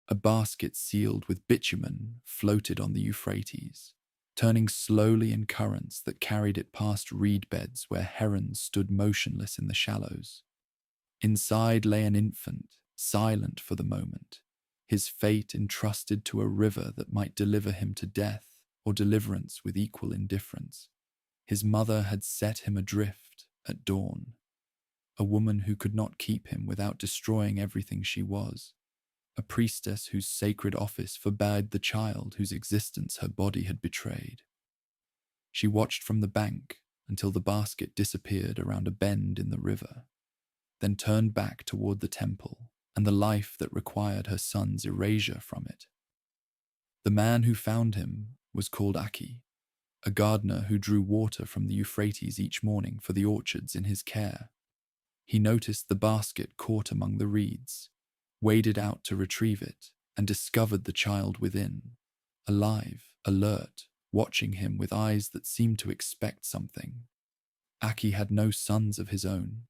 A basket sealed with bitumen floated on the Euphrates, turning slowly in currents that carried it past reed beds where herons stood motionless in the shallows. Inside lay an infant, silent for the moment, his fate entrusted to a river that might deliver him to death or deliverance with equal indifference. His mother had set him adrift at dawn, a woman who could not keep him without destroying everything she was, a priestess whose sacred office forbade the child whose existence her body had betrayed. She watched from the bank until the basket disappeared around a bend in the river, then turned back toward the temple and the life that required her son's erasure from it. The man who found him was called Akkad, a gardener who drew water from the Euphrates each morning for the orchards in his care. He noticed the basket caught among the reeds, waded out to retrieve it, and discovered the child within, alive, alert, watching him with eyes that seemed to expect something. Akkad had no sons of his own.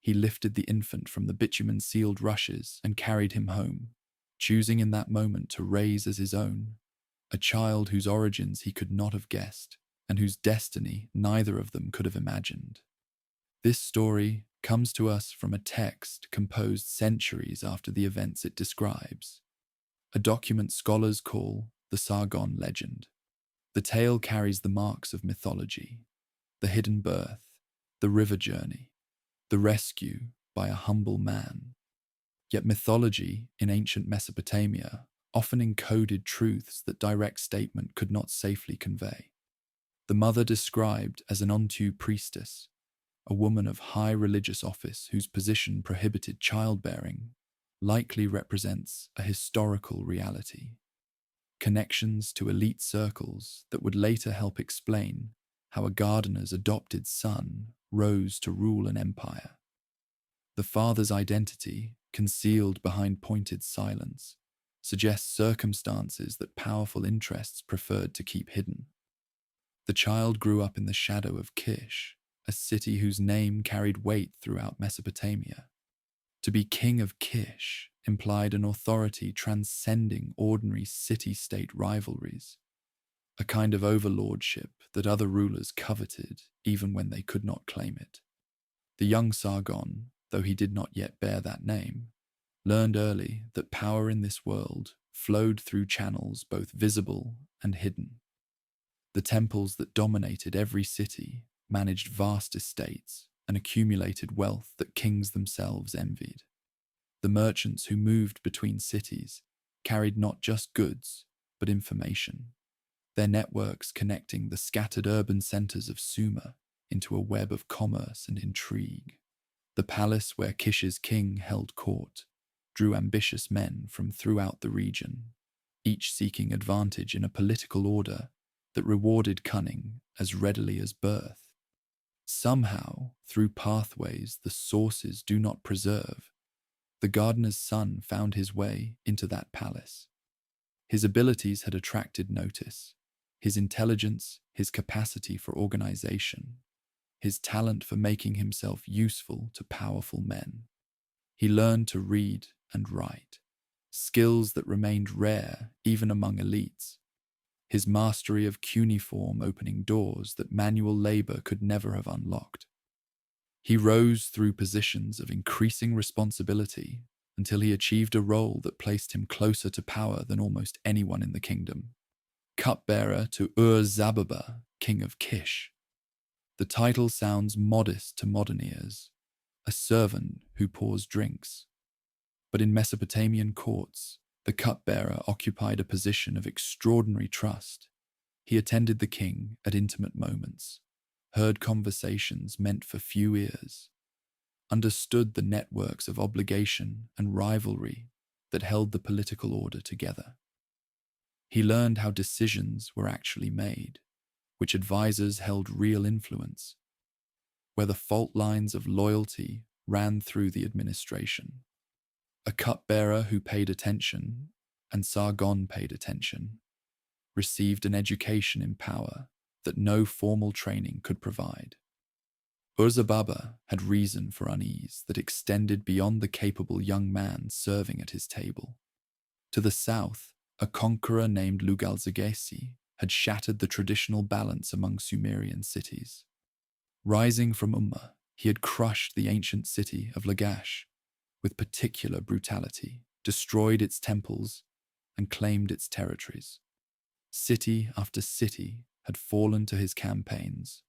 He lifted the infant from the bitumen-sealed rushes and carried him home, choosing in that moment to raise as his own, a child whose origins he could not have guessed, and whose destiny neither of them could have imagined. This story comes to us from a text composed centuries after the events it describes, a document scholars call the Sargon legend. The tale carries the marks of mythology, the hidden birth, the river journey, the rescue by a humble man. Yet mythology in ancient Mesopotamia often encoded truths that direct statement could not safely convey. The mother described as an Ontu priestess, a woman of high religious office whose position prohibited childbearing, likely represents a historical reality. Connections to elite circles that would later help explain how a gardener's adopted son rose to rule an empire. The father's identity, concealed behind pointed silence, suggests circumstances that powerful interests preferred to keep hidden. The child grew up in the shadow of Kish, a city whose name carried weight throughout Mesopotamia. To be king of Kish implied an authority transcending ordinary city-state rivalries, a kind of overlordship that other rulers coveted even when they could not claim it. The young Sargon, though he did not yet bear that name, learned early that power in this world flowed through channels both visible and hidden. The temples that dominated every city managed vast estates and accumulated wealth that kings themselves envied. The merchants who moved between cities carried not just goods, but information, their networks connecting the scattered urban centers of Sumer into a web of commerce and intrigue. The palace where Kish's king held court drew ambitious men from throughout the region, each seeking advantage in a political order that rewarded cunning as readily as birth. Somehow, through pathways the sources do not preserve, the gardener's son found his way into that palace. His abilities had attracted notice, his intelligence, his capacity for organization, his talent for making himself useful to powerful men. He learned to read and write, skills that remained rare even among elites. His mastery of cuneiform opening doors that manual labor could never have unlocked. He rose through positions of increasing responsibility until he achieved a role that placed him closer to power than almost anyone in the kingdom. Cupbearer to Ur-Zababa, king of Kish. The title sounds modest to modern ears, a servant who pours drinks. But in Mesopotamian courts, the cupbearer occupied a position of extraordinary trust. He attended the king at intimate moments, heard conversations meant for few ears, understood the networks of obligation and rivalry that held the political order together. He learned how decisions were actually made, which advisors held real influence, where the fault lines of loyalty ran through the administration. A cupbearer who paid attention, and Sargon paid attention, received an education in power that no formal training could provide. Ur-Zababa had reason for unease that extended beyond the capable young man serving at his table. To the south, a conqueror named Lugalzagesi had shattered the traditional balance among Sumerian cities. Rising from Ummah, he had crushed the ancient city of Lagash with particular brutality, destroyed its temples, and claimed its territories. City after city had fallen to his campaigns,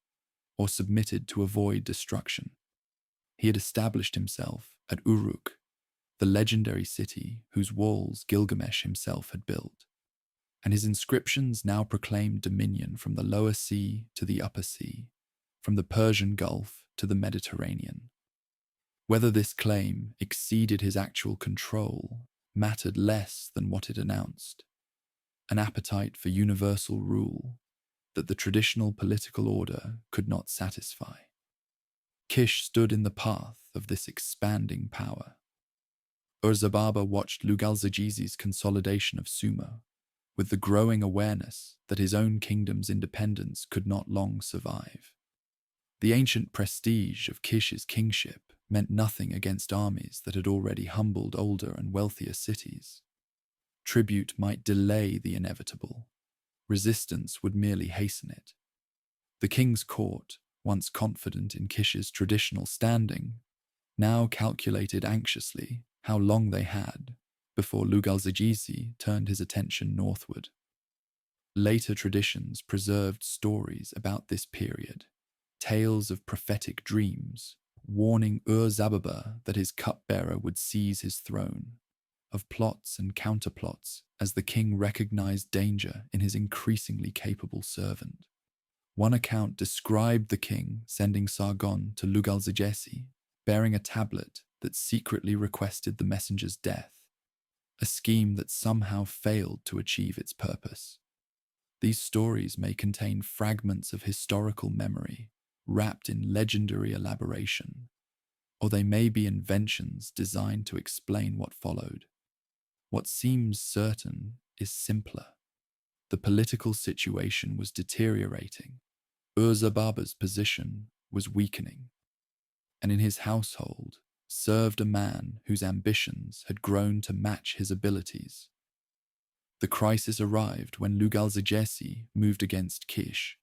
or submitted to avoid destruction. He had established himself at Uruk, the legendary city whose walls Gilgamesh himself had built, and his inscriptions now proclaimed dominion from the lower sea to the upper sea, from the Persian Gulf to the Mediterranean. Whether this claim exceeded his actual control mattered less than what it announced: an appetite for universal rule that the traditional political order could not satisfy. Kish stood in the path of this expanding power. Urzababa watched Lugalzagizi's consolidation of Sumer with the growing awareness that his own kingdom's independence could not long survive. The ancient prestige of Kish's kingship meant nothing against armies that had already humbled older and wealthier cities. Tribute might delay the inevitable. Resistance would merely hasten it. The king's court, once confident in Kish's traditional standing, now calculated anxiously how long they had before Lugalzagizi turned his attention northward. Later traditions preserved stories about this period, tales of prophetic dreams, warning Ur-Zababa that his cupbearer would seize his throne, of plots and counterplots as the king recognized danger in his increasingly capable servant. One account described the king sending Sargon to Lugalzagesi, bearing a tablet that secretly requested the messenger's death, a scheme that somehow failed to achieve its purpose. These stories may contain fragments of historical memory, wrapped in legendary elaboration, or they may be inventions designed to explain what followed. What seems certain is simpler. The political situation was deteriorating. Ur-Zababa's position was weakening, and in his household served a man whose ambitions had grown to match his abilities. The crisis arrived when Lugalzagesi moved against Kish.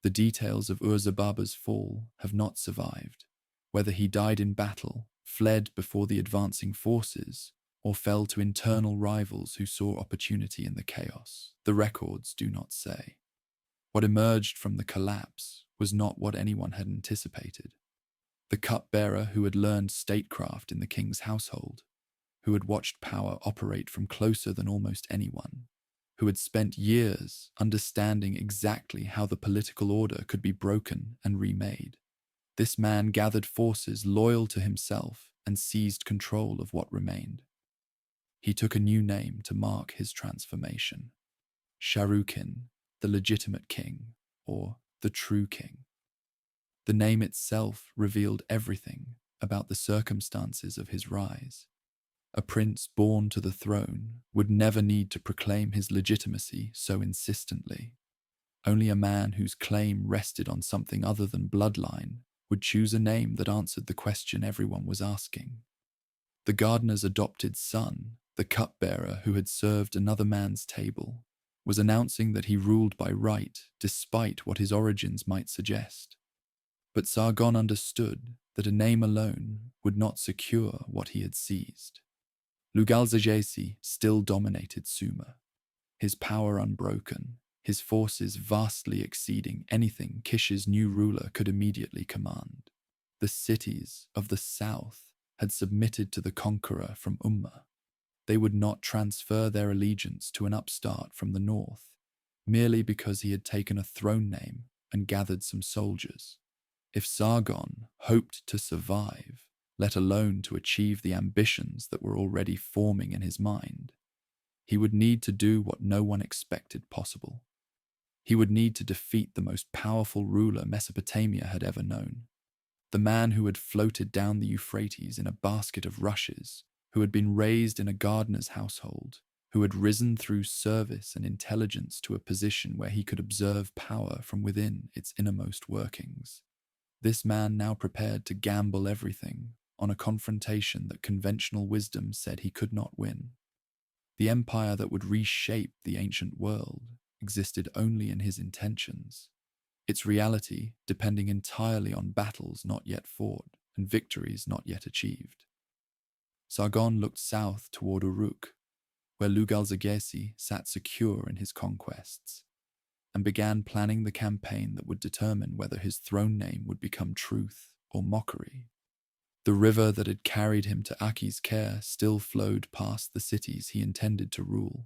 The details of Ur-Zababa's fall have not survived. Whether he died in battle, fled before the advancing forces, or fell to internal rivals who saw opportunity in the chaos, the records do not say. What emerged from the collapse was not what anyone had anticipated. The cupbearer who had learned statecraft in the king's household, who had watched power operate from closer than almost anyone, who had spent years understanding exactly how the political order could be broken and remade. This man gathered forces loyal to himself and seized control of what remained. He took a new name to mark his transformation: Sharukin, the legitimate king, or the true king. The name itself revealed everything about the circumstances of his rise. A prince born to the throne would never need to proclaim his legitimacy so insistently. Only a man whose claim rested on something other than bloodline would choose a name that answered the question everyone was asking. The gardener's adopted son, the cupbearer who had served another man's table, was announcing that he ruled by right despite what his origins might suggest. But Sargon understood that a name alone would not secure what he had seized. Lugalzagesi still dominated Sumer, his power unbroken, his forces vastly exceeding anything Kish's new ruler could immediately command. The cities of the south had submitted to the conqueror from Ummah. They would not transfer their allegiance to an upstart from the north, merely because he had taken a throne name and gathered some soldiers. If Sargon hoped to survive, let alone to achieve the ambitions that were already forming in his mind, he would need to do what no one expected possible. He would need to defeat the most powerful ruler Mesopotamia had ever known, the man who had floated down the Euphrates in a basket of rushes, who had been raised in a gardener's household, who had risen through service and intelligence to a position where he could observe power from within its innermost workings. This man now prepared to gamble everything on a confrontation that conventional wisdom said he could not win. The empire that would reshape the ancient world existed only in his intentions, its reality depending entirely on battles not yet fought and victories not yet achieved. Sargon looked south toward Uruk, where Lugal-Zaggisi sat secure in his conquests, and began planning the campaign that would determine whether his throne name would become truth or mockery. The river that had carried him to Aki's care still flowed past the cities he intended to rule.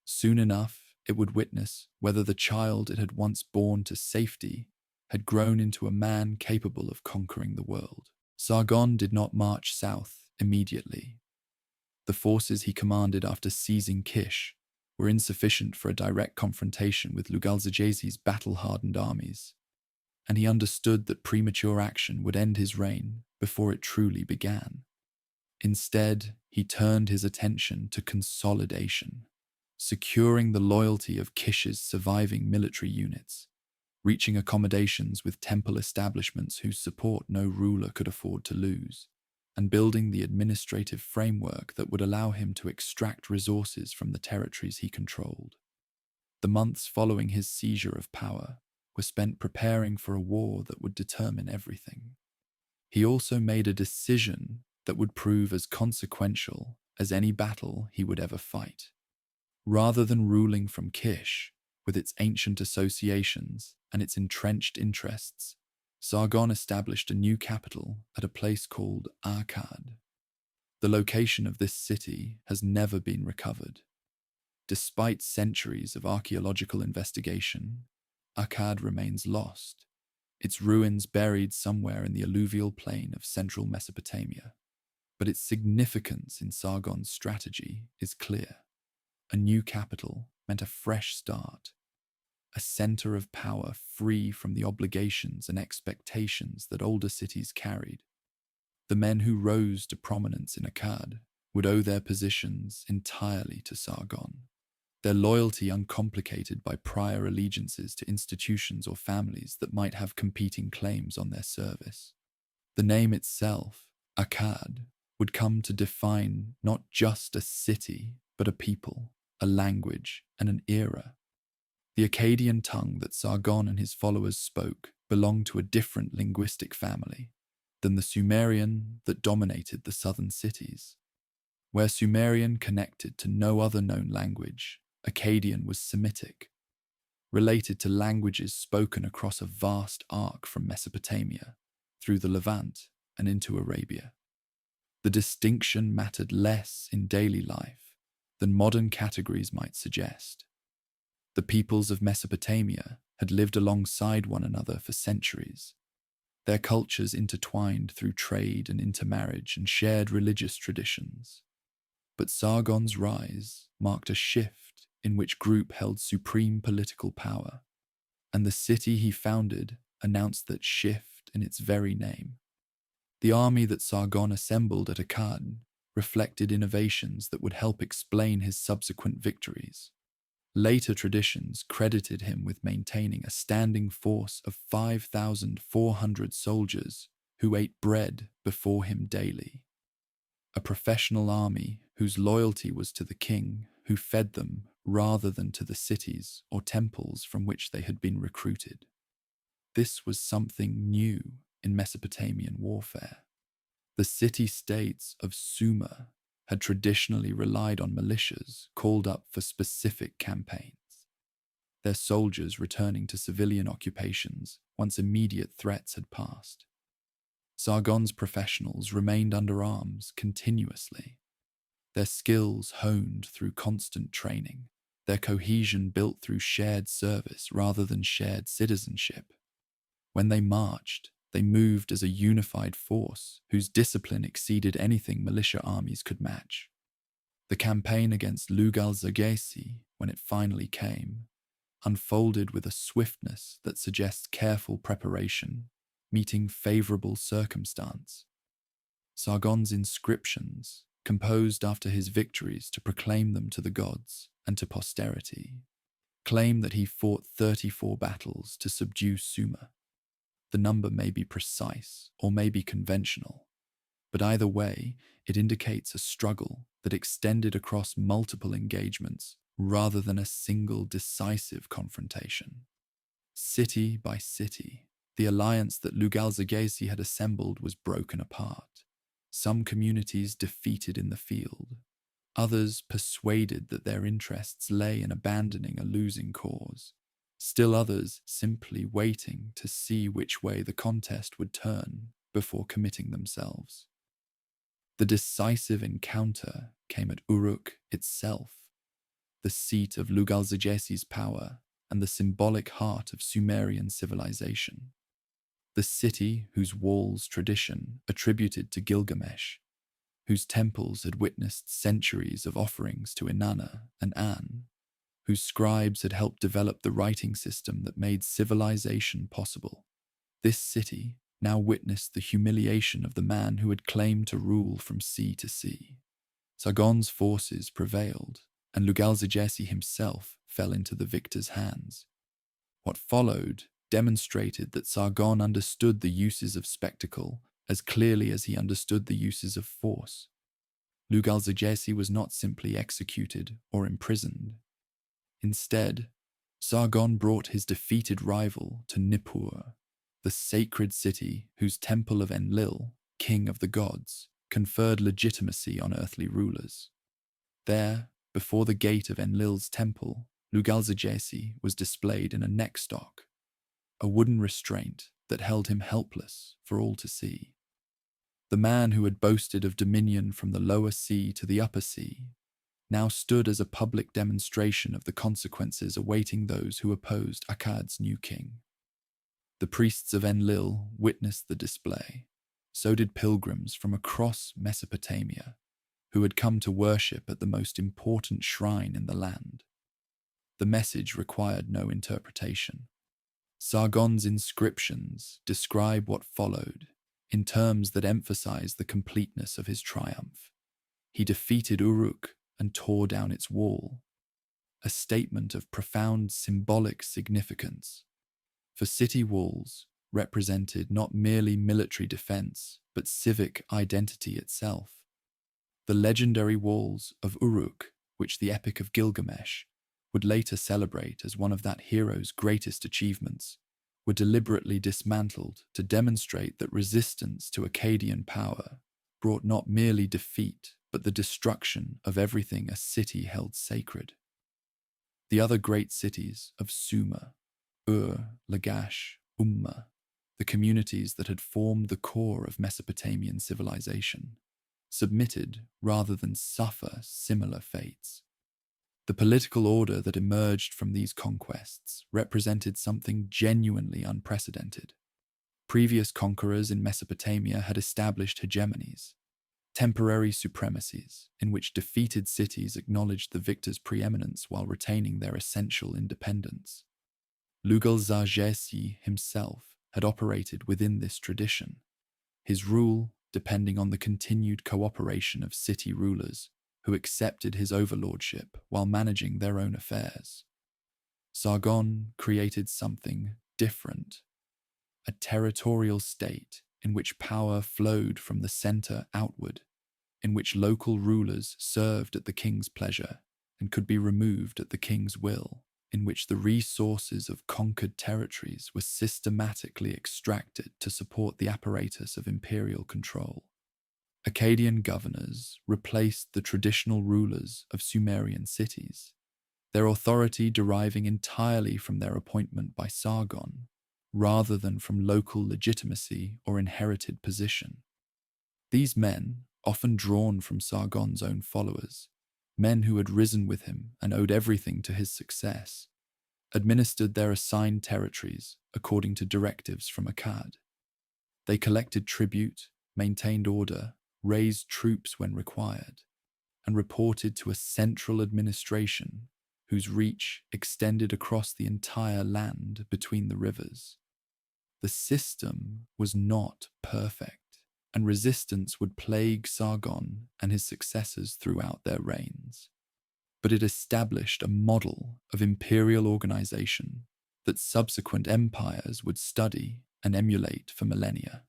Soon enough, it would witness whether the child it had once borne to safety had grown into a man capable of conquering the world. Sargon did not march south immediately. The forces he commanded after seizing Kish were insufficient for a direct confrontation with Lugal-Zaggisi's battle-hardened armies, and he understood that premature action would end his reign before it truly began. Instead, he turned his attention to consolidation, securing the loyalty of Kish's surviving military units, reaching accommodations with temple establishments whose support no ruler could afford to lose, and building the administrative framework that would allow him to extract resources from the territories he controlled. The months following his seizure of power were spent preparing for a war that would determine everything. He also made a decision that would prove as consequential as any battle he would ever fight. Rather than ruling from Kish, with its ancient associations and its entrenched interests, Sargon established a new capital at a place called Akkad. The location of this city has never been recovered. Despite centuries of archaeological investigation, Akkad remains lost, its ruins buried somewhere in the alluvial plain of central Mesopotamia. But its significance in Sargon's strategy is clear. A new capital meant a fresh start, a center of power free from the obligations and expectations that older cities carried. The men who rose to prominence in Akkad would owe their positions entirely to Sargon, their loyalty uncomplicated by prior allegiances to institutions or families that might have competing claims on their service. The name itself, Akkad, would come to define not just a city, but a people, a language, and an era. The Akkadian tongue that Sargon and his followers spoke belonged to a different linguistic family than the Sumerian that dominated the southern cities. Where Sumerian connected to no other known language, Akkadian was Semitic, related to languages spoken across a vast arc from Mesopotamia, through the Levant and into Arabia. The distinction mattered less in daily life than modern categories might suggest. The peoples of Mesopotamia had lived alongside one another for centuries, their cultures intertwined through trade and intermarriage and shared religious traditions. But Sargon's rise marked a shift in which group held supreme political power, and the city he founded announced that shift in its very name. The army that Sargon assembled at Akkad reflected innovations that would help explain his subsequent victories. Later traditions credited him with maintaining a standing force of 5,400 soldiers who ate bread before him daily. A professional army whose loyalty was to the king who fed them rather than to the cities or temples from which they had been recruited. This was something new in Mesopotamian warfare. The city-states of Sumer had traditionally relied on militias called up for specific campaigns, their soldiers returning to civilian occupations once immediate threats had passed. Sargon's professionals remained under arms continuously, their skills honed through constant training, their cohesion built through shared service rather than shared citizenship. When they marched, they moved as a unified force whose discipline exceeded anything militia armies could match. The campaign against Lugal-Zaggisi, when it finally came, unfolded with a swiftness that suggests careful preparation, meeting favorable circumstance. Sargon's inscriptions, composed after his victories to proclaim them to the gods and to posterity, claim that he fought 34 battles to subdue Sumer. The number may be precise or may be conventional, but either way, it indicates a struggle that extended across multiple engagements rather than a single decisive confrontation. City by city, the alliance that Lugalzagesi had assembled was broken apart. Some communities defeated in the field, others persuaded that their interests lay in abandoning a losing cause, still others simply waiting to see which way the contest would turn before committing themselves. The decisive encounter came at Uruk itself, the seat of Lugalzagesi's power and the symbolic heart of Sumerian civilization. The city whose walls tradition attributed to Gilgamesh, whose temples had witnessed centuries of offerings to Inanna and An, whose scribes had helped develop the writing system that made civilization possible. This city now witnessed the humiliation of the man who had claimed to rule from sea to sea. Sargon's forces prevailed, and Lugalzagesi himself fell into the victor's hands. What followed demonstrated that Sargon understood the uses of spectacle as clearly as he understood the uses of force. Lugalzagesi was not simply executed or imprisoned. Instead, Sargon brought his defeated rival to Nippur, the sacred city whose temple of Enlil, king of the gods, conferred legitimacy on earthly rulers. There, before the gate of Enlil's temple, Lugalzagesi was displayed in a neckstock, a wooden restraint that held him helpless for all to see. The man who had boasted of dominion from the lower sea to the upper sea now stood as a public demonstration of the consequences awaiting those who opposed Akkad's new king. The priests of Enlil witnessed the display. So did pilgrims from across Mesopotamia, who had come to worship at the most important shrine in the land. The message required no interpretation. Sargon's inscriptions describe what followed in terms that emphasize the completeness of his triumph. He defeated Uruk and tore down its wall, a statement of profound symbolic significance. For city walls represented not merely military defense, but civic identity itself. The legendary walls of Uruk, which the Epic of Gilgamesh would later celebrate as one of that hero's greatest achievements, were deliberately dismantled to demonstrate that resistance to Akkadian power brought not merely defeat, but the destruction of everything a city held sacred. The other great cities of Sumer, Ur, Lagash, Umma, the communities that had formed the core of Mesopotamian civilization, submitted rather than suffer similar fates. The political order that emerged from these conquests represented something genuinely unprecedented. Previous conquerors in Mesopotamia had established hegemonies, temporary supremacies in which defeated cities acknowledged the victor's preeminence while retaining their essential independence. Lugalzagesi himself had operated within this tradition, his rule depending on the continued cooperation of city rulers who accepted his overlordship while managing their own affairs. Sargon created something different, a territorial state in which power flowed from the center outward, in which local rulers served at the king's pleasure and could be removed at the king's will, in which the resources of conquered territories were systematically extracted to support the apparatus of imperial control. Akkadian governors replaced the traditional rulers of Sumerian cities, their authority deriving entirely from their appointment by Sargon, rather than from local legitimacy or inherited position. These men, often drawn from Sargon's own followers, men who had risen with him and owed everything to his success, administered their assigned territories according to directives from Akkad. They collected tribute, maintained order, raised troops when required, and reported to a central administration whose reach extended across the entire land between the rivers. The system was not perfect, and resistance would plague Sargon and his successors throughout their reigns. But it established a model of imperial organization that subsequent empires would study and emulate for millennia.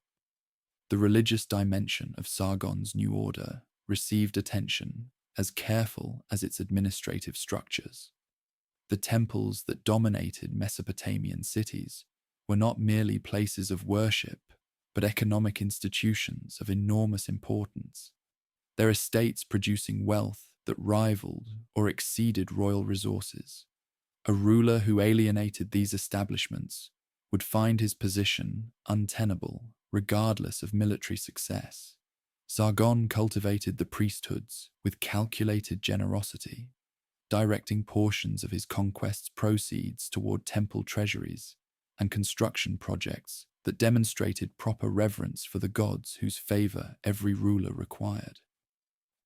The religious dimension of Sargon's new order received attention as careful as its administrative structures. The temples that dominated Mesopotamian cities were not merely places of worship, but economic institutions of enormous importance, their estates producing wealth that rivaled or exceeded royal resources. A ruler who alienated these establishments would find his position untenable regardless of military success. Sargon cultivated the priesthoods with calculated generosity, directing portions of his conquest's proceeds toward temple treasuries and construction projects that demonstrated proper reverence for the gods whose favor every ruler required.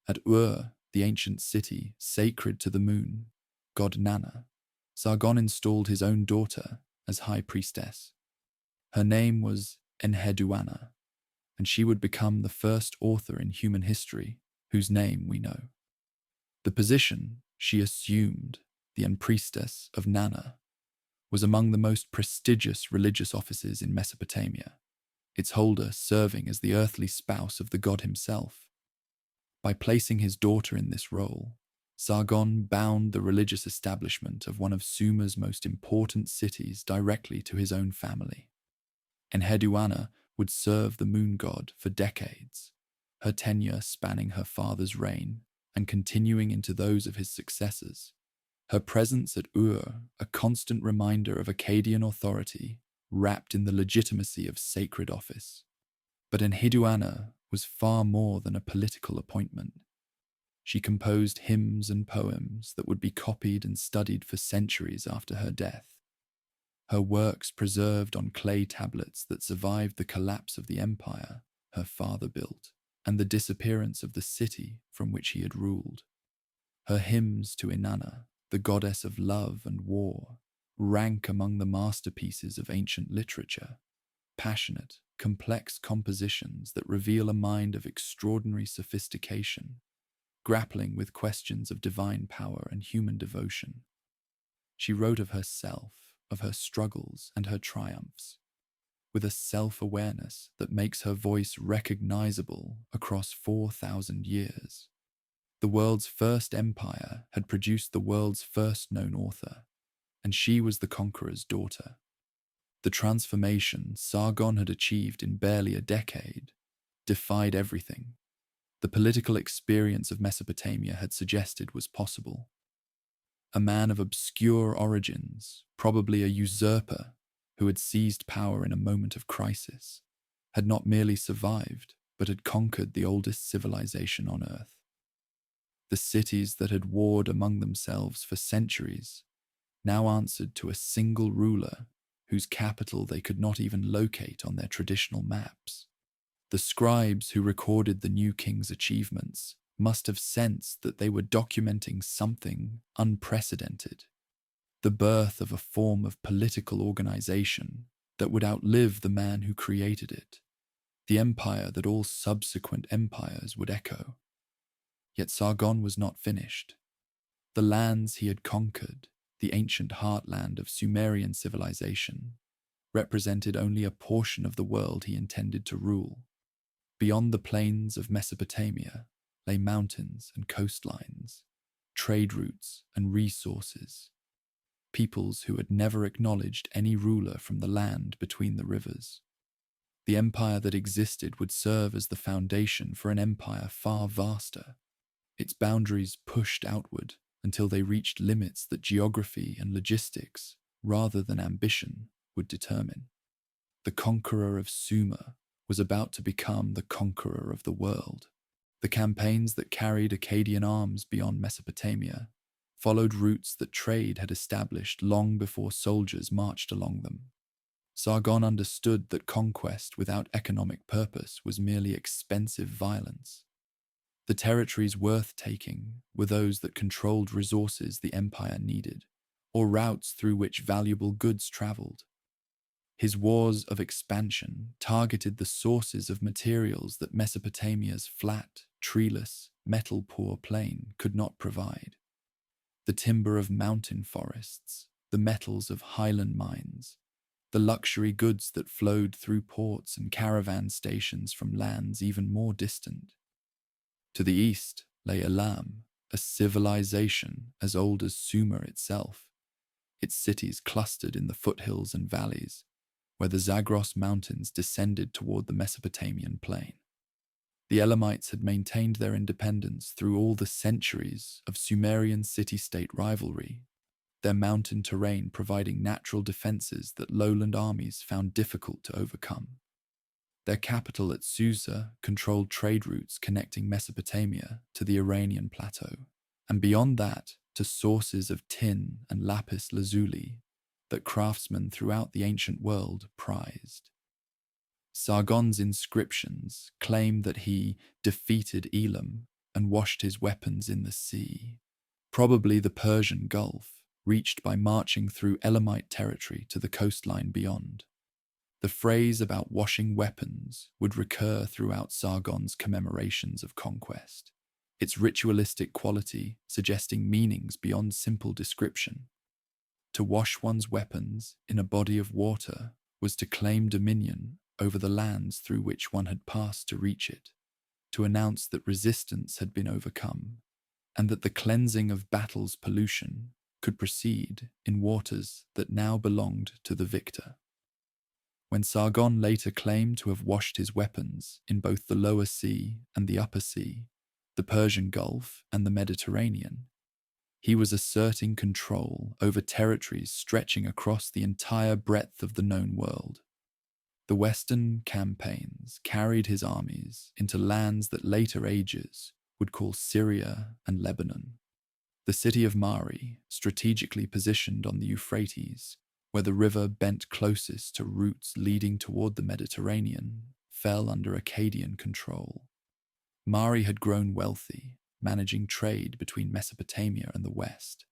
At Ur, the ancient city sacred to the moon, god Nanna, Sargon installed his own daughter as high priestess. Her name was Enheduanna, and she would become the first author in human history whose name we know. The position she assumed, the priestess of Nanna, was among the most prestigious religious offices in Mesopotamia, its holder serving as the earthly spouse of the god himself. By placing his daughter in this role, Sargon bound the religious establishment of one of Sumer's most important cities directly to his own family. Enheduanna would serve the moon god for decades, her tenure spanning her father's reign and continuing into those of his successors. Her presence at Ur, a constant reminder of Akkadian authority, wrapped in the legitimacy of sacred office. But Enheduanna was far more than a political appointment. She composed hymns and poems that would be copied and studied for centuries after her death. Her works preserved on clay tablets that survived the collapse of the empire her father built and the disappearance of the city from which he had ruled. Her hymns to Inanna, the goddess of love and war, rank among the masterpieces of ancient literature, passionate, complex compositions that reveal a mind of extraordinary sophistication, grappling with questions of divine power and human devotion. She wrote of herself, of her struggles and her triumphs, with a self-awareness that makes her voice recognizable across 4,000 years. The world's first empire had produced the world's first known author, and she was the conqueror's daughter. The transformation Sargon had achieved in barely a decade defied everything the political experience of Mesopotamia had suggested was possible. A man of obscure origins, probably a usurper who had seized power in a moment of crisis, had not merely survived, but had conquered the oldest civilization on Earth. The cities that had warred among themselves for centuries now answered to a single ruler whose capital they could not even locate on their traditional maps. The scribes who recorded the new king's achievements must have sensed that they were documenting something unprecedented, the birth of a form of political organization that would outlive the man who created it, the empire that all subsequent empires would echo. Yet Sargon was not finished. The lands he had conquered, the ancient heartland of Sumerian civilization, represented only a portion of the world he intended to rule. Beyond the plains of Mesopotamia lay mountains and coastlines, trade routes and resources, peoples who had never acknowledged any ruler from the land between the rivers. The empire that existed would serve as the foundation for an empire far vaster, its boundaries pushed outward until they reached limits that geography and logistics, rather than ambition, would determine. The conqueror of Sumer was about to become the conqueror of the world. The campaigns that carried Akkadian arms beyond Mesopotamia followed routes that trade had established long before soldiers marched along them. Sargon understood that conquest without economic purpose was merely expensive violence. The territories worth taking were those that controlled resources the empire needed, or routes through which valuable goods traveled. His wars of expansion targeted the sources of materials that Mesopotamia's flat, treeless, metal-poor plain could not provide. The timber of mountain forests, the metals of highland mines, the luxury goods that flowed through ports and caravan stations from lands even more distant. To the east lay Elam, a civilization as old as Sumer itself, its cities clustered in the foothills and valleys, where the Zagros Mountains descended toward the Mesopotamian plain. The Elamites had maintained their independence through all the centuries of Sumerian city-state rivalry, their mountain terrain providing natural defenses that lowland armies found difficult to overcome. Their capital at Susa controlled trade routes connecting Mesopotamia to the Iranian plateau, and beyond that to sources of tin and lapis lazuli that craftsmen throughout the ancient world prized. Sargon's inscriptions claim that he defeated Elam and washed his weapons in the sea, probably the Persian Gulf, reached by marching through Elamite territory to the coastline beyond. The phrase about washing weapons would recur throughout Sargon's commemorations of conquest, its ritualistic quality suggesting meanings beyond simple description. To wash one's weapons in a body of water was to claim dominion over the lands through which one had passed to reach it, to announce that resistance had been overcome, and that the cleansing of battle's pollution could proceed in waters that now belonged to the victor. When Sargon later claimed to have washed his weapons in both the Lower Sea and the Upper Sea, the Persian Gulf and the Mediterranean, he was asserting control over territories stretching across the entire breadth of the known world. The Western campaigns carried his armies into lands that later ages would call Syria and Lebanon. The city of Mari, strategically positioned on the Euphrates, where the river bent closest to routes leading toward the Mediterranean, fell under Akkadian control. Mari had grown wealthy, managing trade between Mesopotamia and the West,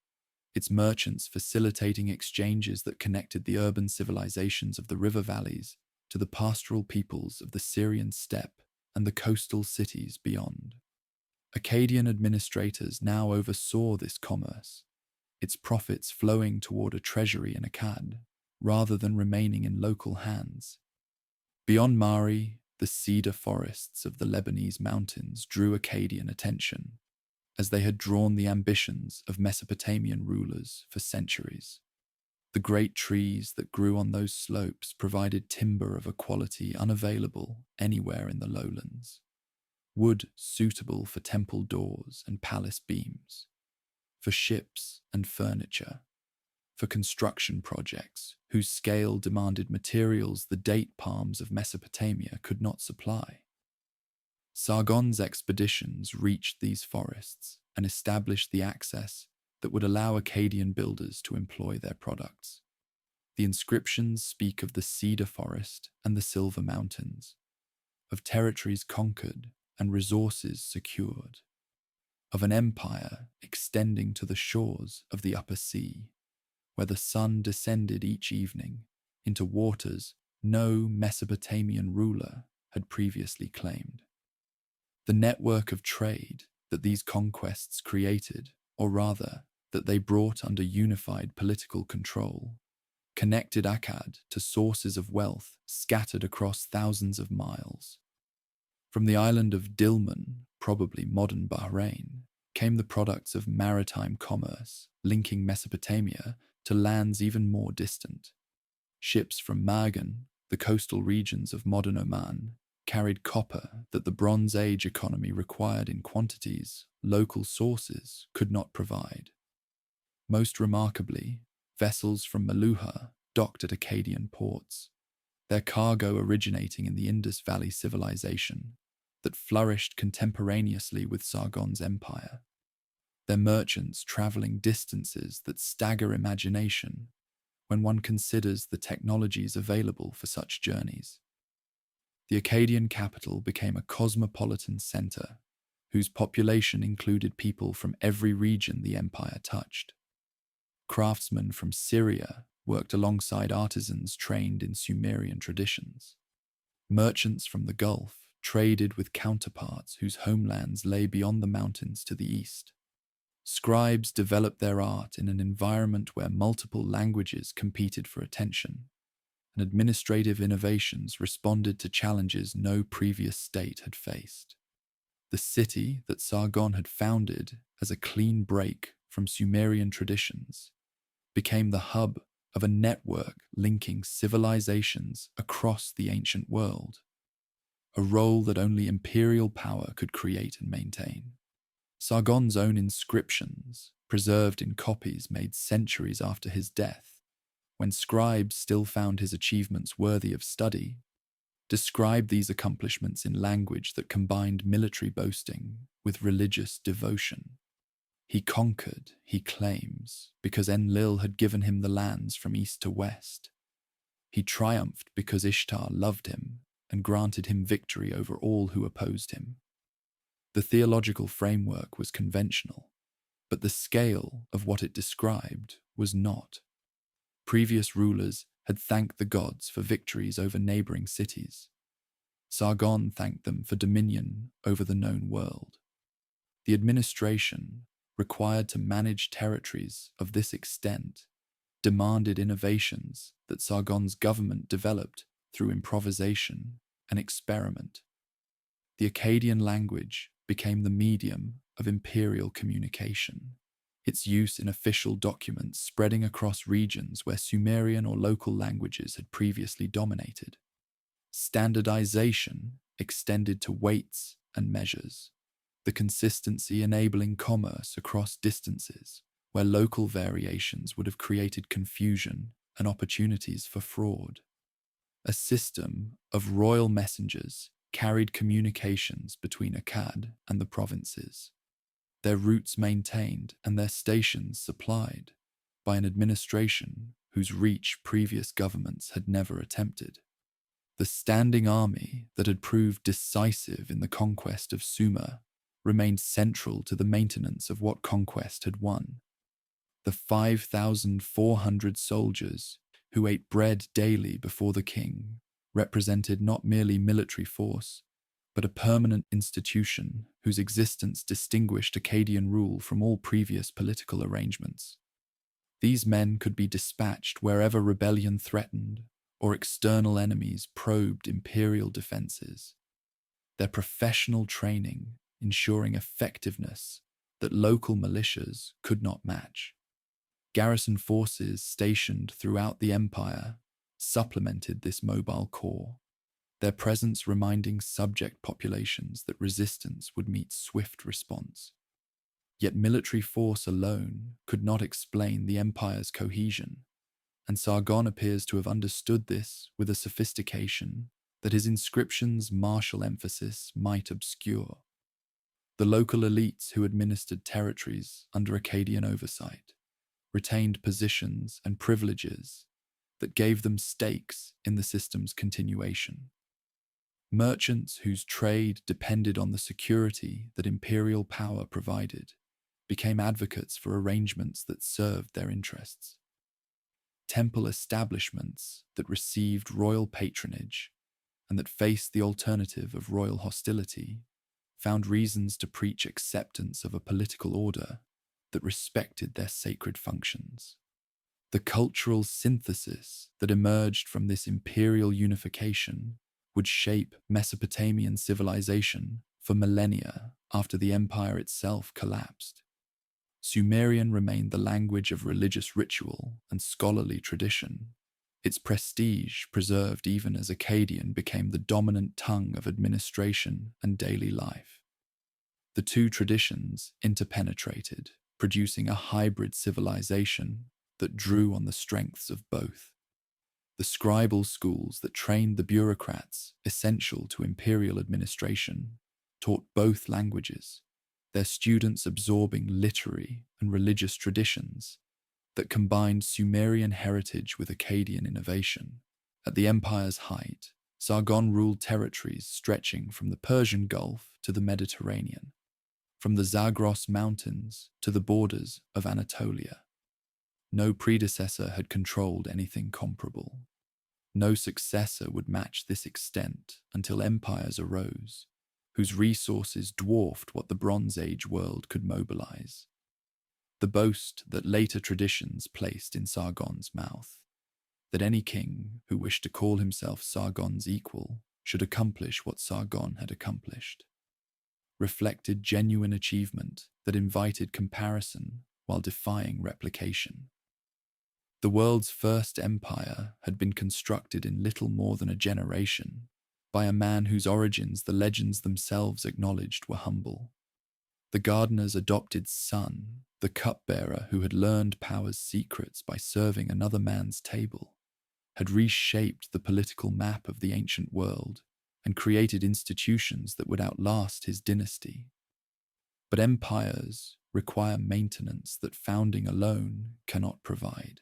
its merchants facilitating exchanges that connected the urban civilizations of the river valleys to the pastoral peoples of the Syrian steppe and the coastal cities beyond. Akkadian administrators now oversaw this commerce, its profits flowing toward a treasury in Akkad, rather than remaining in local hands. Beyond Mari, the cedar forests of the Lebanese mountains drew Akkadian attention, as they had drawn the ambitions of Mesopotamian rulers for centuries. The great trees that grew on those slopes provided timber of a quality unavailable anywhere in the lowlands, wood suitable for temple doors and palace beams, for ships and furniture, for construction projects whose scale demanded materials the date palms of Mesopotamia could not supply. Sargon's expeditions reached these forests and established the access that would allow Akkadian builders to employ their products. The inscriptions speak of the cedar forest and the silver mountains, of territories conquered and resources secured, of an empire extending to the shores of the Upper Sea, where the sun descended each evening into waters no Mesopotamian ruler had previously claimed. The network of trade that these conquests created, or rather, that they brought under unified political control, connected Akkad to sources of wealth scattered across thousands of miles. From the island of Dilmun, probably modern Bahrain, came the products of maritime commerce, linking Mesopotamia to lands even more distant. Ships from Sargon, the coastal regions of modern Oman, carried copper that the Bronze Age economy required in quantities local sources could not provide. Most remarkably, vessels from Meluha docked at Akkadian ports, their cargo originating in the Indus Valley civilization that flourished contemporaneously with Sargon's empire, their merchants traveling distances that stagger imagination when one considers the technologies available for such journeys. The Akkadian capital became a cosmopolitan center whose population included people from every region the empire touched. Craftsmen from Syria worked alongside artisans trained in Sumerian traditions. Merchants from the Gulf traded with counterparts whose homelands lay beyond the mountains to the east. Scribes developed their art in an environment where multiple languages competed for attention, and administrative innovations responded to challenges no previous state had faced. The city that Sargon had founded as a clean break from Sumerian traditions became the hub of a network linking civilizations across the ancient world, a role that only imperial power could create and maintain. Sargon's own inscriptions, preserved in copies made centuries after his death, when scribes still found his achievements worthy of study, describe these accomplishments in language that combined military boasting with religious devotion. He conquered, he claims, because Enlil had given him the lands from east to west. He triumphed because Ishtar loved him and granted him victory over all who opposed him. The theological framework was conventional, but the scale of what it described was not. Previous rulers had thanked the gods for victories over neighboring cities. Sargon thanked them for dominion over the known world. The administration, required to manage territories of this extent, demanded innovations that Sargon's government developed through improvisation and experiment. The Akkadian language became the medium of imperial communication, its use in official documents spreading across regions where Sumerian or local languages had previously dominated. Standardization extended to weights and measures, the consistency enabling commerce across distances where local variations would have created confusion and opportunities for fraud. A system of royal messengers carried communications between Akkad and the provinces, their routes maintained and their stations supplied by an administration whose reach previous governments had never attempted. The standing army that had proved decisive in the conquest of Sumer remained central to the maintenance of what conquest had won. The 5,400 soldiers who ate bread daily before the king represented not merely military force, but a permanent institution whose existence distinguished Akkadian rule from all previous political arrangements. These men could be dispatched wherever rebellion threatened or external enemies probed imperial defenses, their professional training ensuring effectiveness that local militias could not match. Garrison forces stationed throughout the empire supplemented this mobile core, their presence reminding subject populations that resistance would meet swift response. Yet military force alone could not explain the empire's cohesion, and Sargon appears to have understood this with a sophistication that his inscription's martial emphasis might obscure. The local elites who administered territories under Akkadian oversight retained positions and privileges that gave them stakes in the system's continuation. Merchants whose trade depended on the security that imperial power provided became advocates for arrangements that served their interests. Temple establishments that received royal patronage and that faced the alternative of royal hostility found reasons to preach acceptance of a political order that respected their sacred functions. The cultural synthesis that emerged from this imperial unification would shape Mesopotamian civilization for millennia after the empire itself collapsed. Sumerian remained the language of religious ritual and scholarly tradition, its prestige preserved even as Akkadian became the dominant tongue of administration and daily life. The two traditions interpenetrated, producing a hybrid civilization that drew on the strengths of both. The scribal schools that trained the bureaucrats essential to imperial administration taught both languages, their students absorbing literary and religious traditions that combined Sumerian heritage with Akkadian innovation. At the empire's height, Sargon ruled territories stretching from the Persian Gulf to the Mediterranean, from the Zagros Mountains to the borders of Anatolia. No predecessor had controlled anything comparable. No successor would match this extent until empires arose, whose resources dwarfed what the Bronze Age world could mobilize. The boast that later traditions placed in Sargon's mouth, that any king who wished to call himself Sargon's equal should accomplish what Sargon had accomplished. reflected genuine achievement that invited comparison while defying replication. The world's first empire had been constructed in little more than a generation by a man whose origins the legends themselves acknowledged were humble. The gardener's adopted son, the cupbearer who had learned power's secrets by serving another man's table, had reshaped the political map of the ancient world and created institutions that would outlast his dynasty. But empires require maintenance that founding alone cannot provide,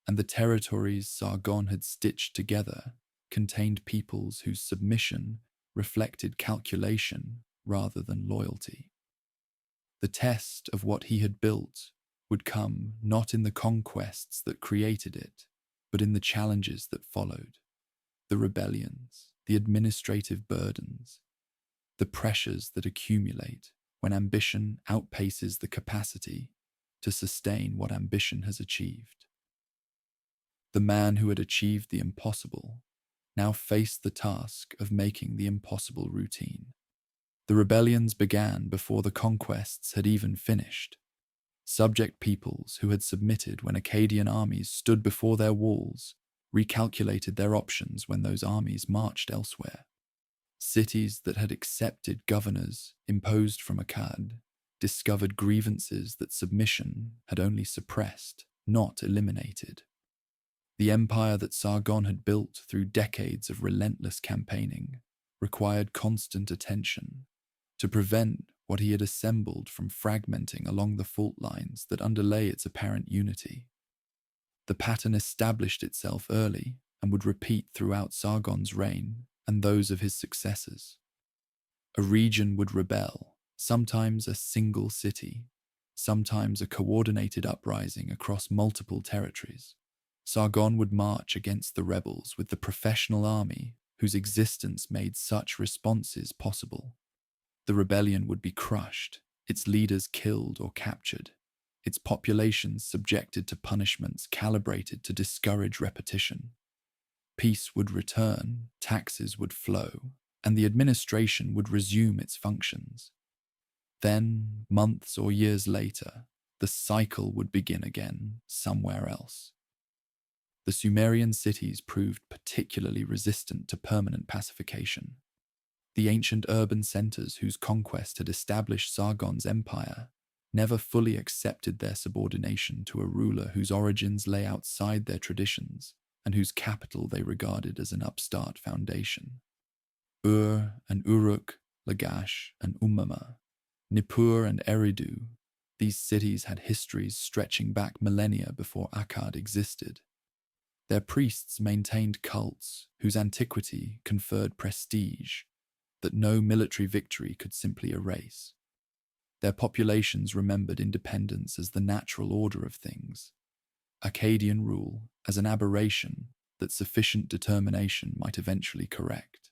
and the territories Sargon had stitched together contained peoples whose submission reflected calculation rather than loyalty. The test of what he had built would come not in the conquests that created it, but in the challenges that followed, the rebellions, the administrative burdens, the pressures that accumulate when ambition outpaces the capacity to sustain what ambition has achieved. The man who had achieved the impossible now faced the task of making the impossible routine. The rebellions began before the conquests had even finished. Subject peoples who had submitted when Akkadian armies stood before their walls recalculated their options when those armies marched elsewhere. Cities that had accepted governors imposed from Akkad discovered grievances that submission had only suppressed, not eliminated. The empire that Sargon had built through decades of relentless campaigning required constant attention to prevent what he had assembled from fragmenting along the fault lines that underlay its apparent unity. The pattern established itself early and would repeat throughout Sargon's reign and those of his successors. A region would rebel, sometimes a single city, sometimes a coordinated uprising across multiple territories. Sargon would march against the rebels with the professional army whose existence made such responses possible. The rebellion would be crushed, its leaders killed or captured, its populations subjected to punishments calibrated to discourage repetition. Peace would return, taxes would flow, and the administration would resume its functions. Then, months or years later, the cycle would begin again somewhere else. The Sumerian cities proved particularly resistant to permanent pacification. The ancient urban centers whose conquest had established Sargon's empire never fully accepted their subordination to a ruler whose origins lay outside their traditions and whose capital they regarded as an upstart foundation. Ur and Uruk, Lagash and Ummah, Nippur and Eridu, these cities had histories stretching back millennia before Akkad existed. Their priests maintained cults whose antiquity conferred prestige that no military victory could simply erase. Their populations remembered independence as the natural order of things, Akkadian rule as an aberration that sufficient determination might eventually correct.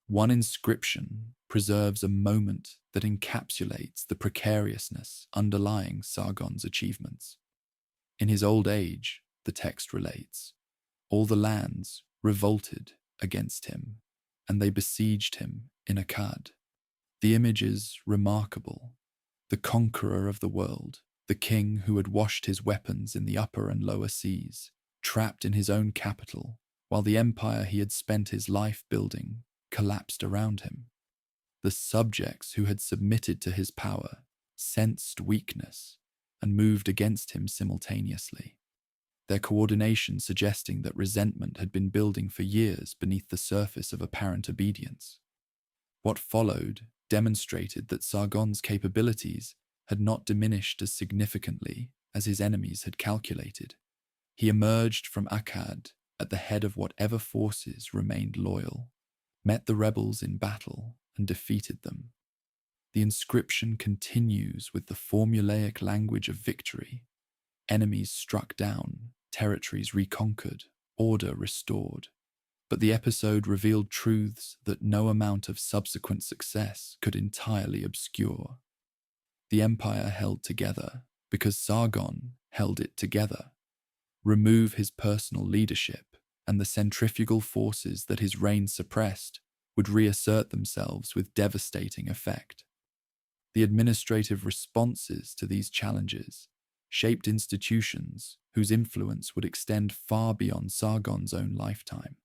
One inscription preserves a moment that encapsulates the precariousness underlying Sargon's achievements. In his old age, the text relates, all the lands revolted against him, and they besieged him in Akkad. The image is remarkable. The conqueror of the world, the king who had washed his weapons in the upper and lower seas, trapped in his own capital, while the empire he had spent his life building collapsed around him. The subjects who had submitted to his power sensed weakness and moved against him simultaneously, their coordination suggesting that resentment had been building for years beneath the surface of apparent obedience. What followed demonstrated that Sargon's capabilities had not diminished as significantly as his enemies had calculated. He emerged from Akkad at the head of whatever forces remained loyal, met the rebels in battle, and defeated them. The inscription continues with the formulaic language of victory. Enemies struck down, territories reconquered, order restored. But the episode revealed truths that no amount of subsequent success could entirely obscure. The empire held together because Sargon held it together. Remove his personal leadership, and the centrifugal forces that his reign suppressed would reassert themselves with devastating effect. The administrative responses to these challenges shaped institutions whose influence would extend far beyond Sargon's own lifetime.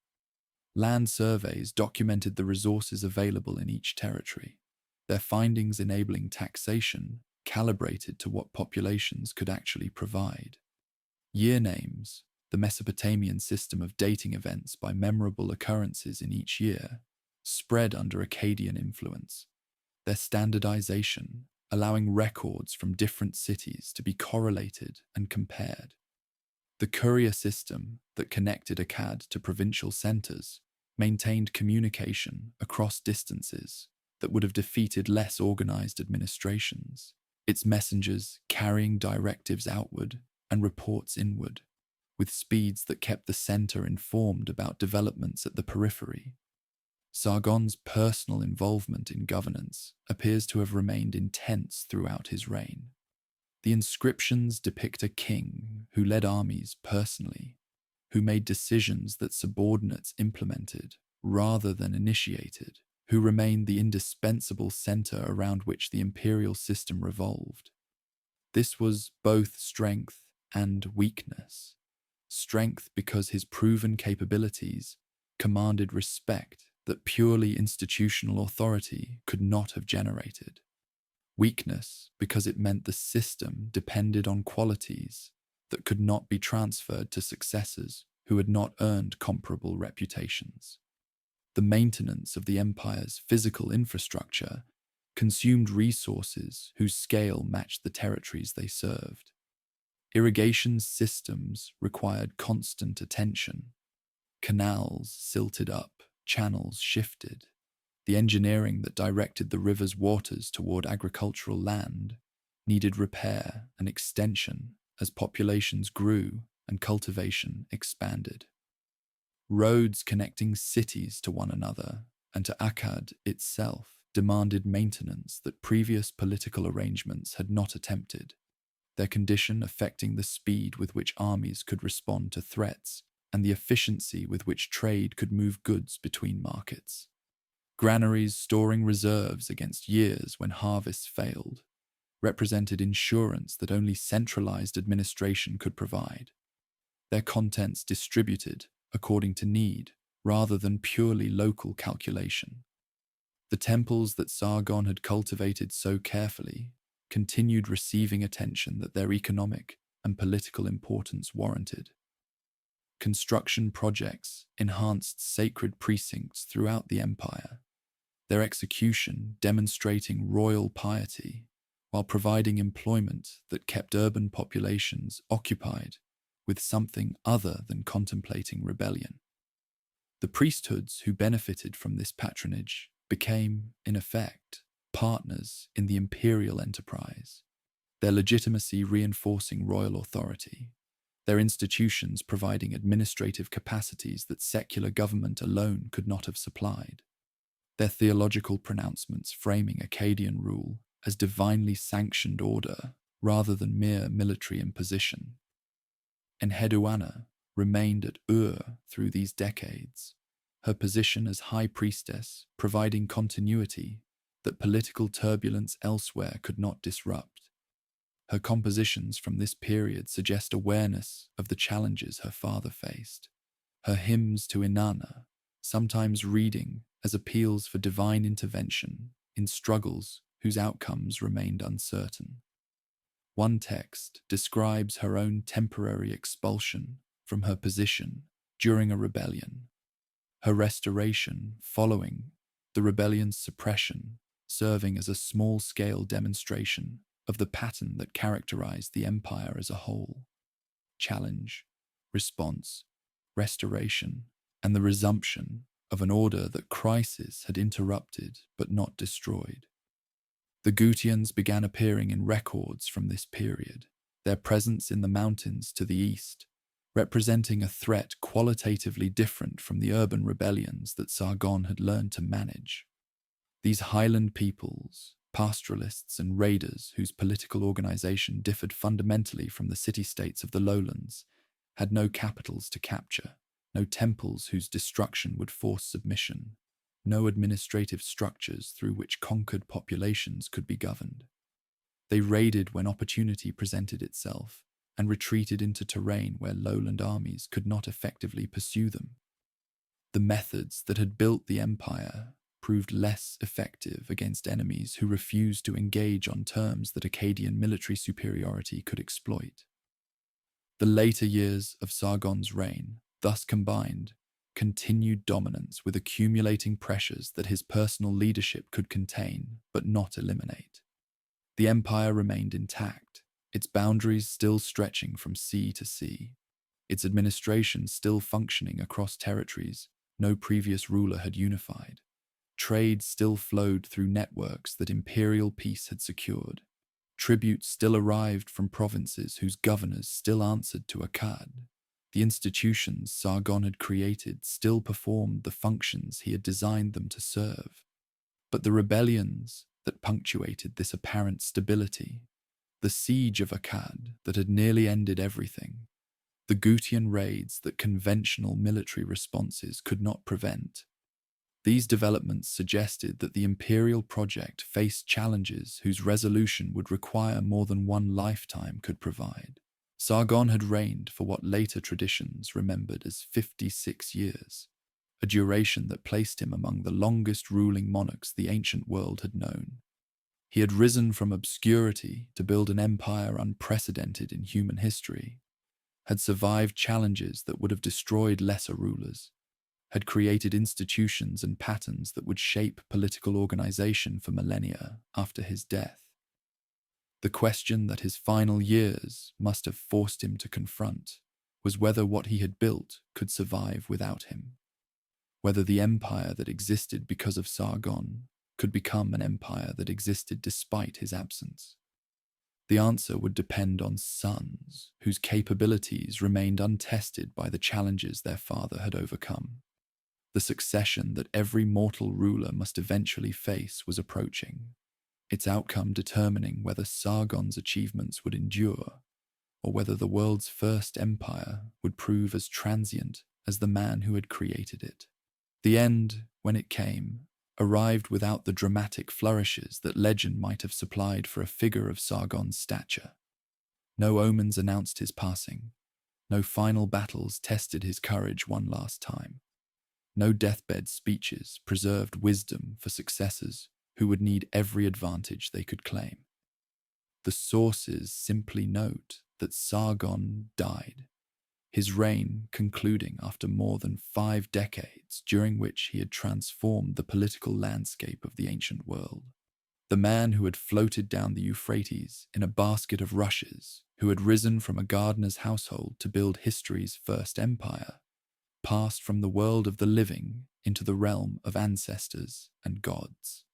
Land surveys documented the resources available in each territory, their findings enabling taxation calibrated to what populations could actually provide. Year names, the Mesopotamian system of dating events by memorable occurrences in each year, spread under Akkadian influence. Their standardization, allowing records from different cities to be correlated and compared. The courier system that connected Akkad to provincial centers maintained communication across distances that would have defeated less organized administrations, its messengers carrying directives outward and reports inward, with speeds that kept the center informed about developments at the periphery. Sargon's personal involvement in governance appears to have remained intense throughout his reign. The inscriptions depict a king who led armies personally, who made decisions that subordinates implemented rather than initiated, who remained the indispensable center around which the imperial system revolved. This was both strength and weakness. Strength because his proven capabilities commanded respect that purely institutional authority could not have generated. Weakness because it meant the system depended on qualities that could not be transferred to successors who had not earned comparable reputations. The maintenance of the empire's physical infrastructure consumed resources whose scale matched the territories they served. Irrigation systems required constant attention. Canals silted up, channels shifted. The engineering that directed the river's waters toward agricultural land needed repair and extension as populations grew and cultivation expanded. Roads connecting cities to one another and to Akkad itself demanded maintenance that previous political arrangements had not attempted, their condition affecting the speed with which armies could respond to threats and the efficiency with which trade could move goods between markets. Granaries storing reserves against years when harvests failed represented insurance that only centralized administration could provide, their contents distributed according to need rather than purely local calculation. The temples that Sargon had cultivated so carefully continued receiving attention that their economic and political importance warranted. Construction projects enhanced sacred precincts throughout the empire, their execution demonstrating royal piety while providing employment that kept urban populations occupied with something other than contemplating rebellion. The priesthoods who benefited from this patronage became, in effect, partners in the imperial enterprise, their legitimacy reinforcing royal authority, their institutions providing administrative capacities that secular government alone could not have supplied, their theological pronouncements framing Akkadian rule as divinely sanctioned order rather than mere military imposition. Enheduanna remained at Ur through these decades, her position as high priestess providing continuity that political turbulence elsewhere could not disrupt. Her compositions from this period suggest awareness of the challenges her father faced. Her hymns to Inanna, sometimes reading as appeals for divine intervention in struggles whose outcomes remained uncertain. One text describes her own temporary expulsion from her position during a rebellion, her restoration following the rebellion's suppression serving as a small-scale demonstration of the pattern that characterized the empire as a whole: challenge, response, restoration, and the resumption of an order that crisis had interrupted but not destroyed. The Gutians began appearing in records from this period, their presence in the mountains to the east, representing a threat qualitatively different from the urban rebellions that Sargon had learned to manage. These highland peoples, pastoralists and raiders whose political organization differed fundamentally from the city-states of the lowlands, had no capitals to capture, no temples whose destruction would force submission, no administrative structures through which conquered populations could be governed. They raided when opportunity presented itself and retreated into terrain where lowland armies could not effectively pursue them. The methods that had built the empire proved less effective against enemies who refused to engage on terms that Akkadian military superiority could exploit. The later years of Sargon's reign thus combined continued dominance with accumulating pressures that his personal leadership could contain but not eliminate. The empire remained intact, its boundaries still stretching from sea to sea, its administration still functioning across territories no previous ruler had unified. Trade still flowed through networks that imperial peace had secured. Tributes still arrived from provinces whose governors still answered to Akkad. The institutions Sargon had created still performed the functions he had designed them to serve. But the rebellions that punctuated this apparent stability, the siege of Akkad that had nearly ended everything, the Gutian raids that conventional military responses could not prevent, these developments suggested that the imperial project faced challenges whose resolution would require more than one lifetime could provide. Sargon had reigned for what later traditions remembered as 56 years, a duration that placed him among the longest ruling monarchs the ancient world had known. He had risen from obscurity to build an empire unprecedented in human history, had survived challenges that would have destroyed lesser rulers, had created institutions and patterns that would shape political organization for millennia after his death. The question that his final years must have forced him to confront was whether what he had built could survive without him, whether the empire that existed because of Sargon could become an empire that existed despite his absence. The answer would depend on sons whose capabilities remained untested by the challenges their father had overcome. The succession that every mortal ruler must eventually face was approaching, its outcome determining whether Sargon's achievements would endure, or whether the world's first empire would prove as transient as the man who had created it. The end, when it came, arrived without the dramatic flourishes that legend might have supplied for a figure of Sargon's stature. No omens announced his passing. No final battles tested his courage one last time. No deathbed speeches preserved wisdom for successors who would need every advantage they could claim. The sources simply note that Sargon died, his reign concluding after more than 5 decades during which he had transformed the political landscape of the ancient world. The man who had floated down the Euphrates in a basket of rushes, who had risen from a gardener's household to build history's first empire, passed from the world of the living into the realm of ancestors and gods.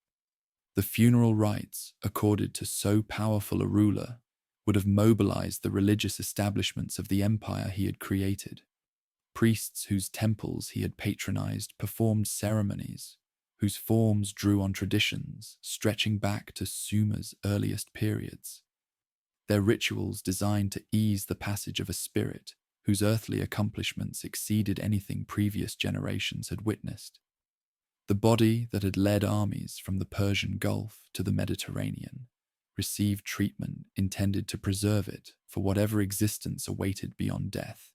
The funeral rites accorded to so powerful a ruler would have mobilized the religious establishments of the empire he had created. Priests whose temples he had patronized performed ceremonies whose forms drew on traditions stretching back to Sumer's earliest periods. Their rituals designed to ease the passage of a spirit whose earthly accomplishments exceeded anything previous generations had witnessed. The body that had led armies from the Persian Gulf to the Mediterranean received treatment intended to preserve it for whatever existence awaited beyond death,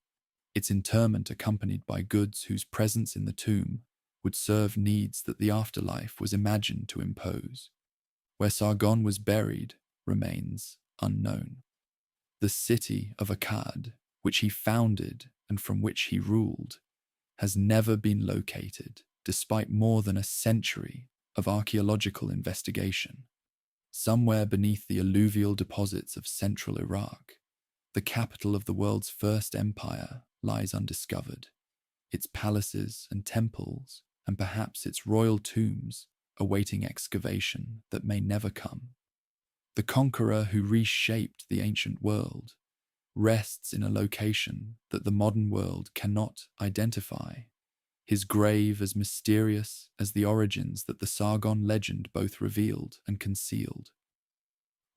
its interment accompanied by goods whose presence in the tomb would serve needs that the afterlife was imagined to impose. Where Sargon was buried remains unknown. The city of Akkad, which he founded and from which he ruled, has never been located despite more than a century of archaeological investigation. Somewhere beneath the alluvial deposits of central Iraq, the capital of the world's first empire lies undiscovered, its palaces and temples, and perhaps its royal tombs, awaiting excavation that may never come. The conqueror who reshaped the ancient world rests in a location that the modern world cannot identify, his grave as mysterious as the origins that the Sargon legend both revealed and concealed.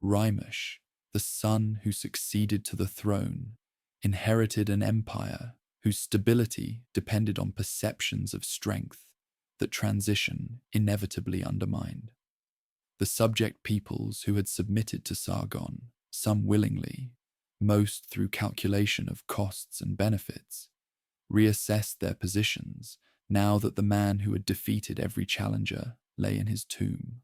Rimush, the son who succeeded to the throne, inherited an empire whose stability depended on perceptions of strength, that transition inevitably undermined. The subject peoples who had submitted to Sargon, some willingly, most through calculation of costs and benefits, reassessed their positions now that the man who had defeated every challenger lay in his tomb.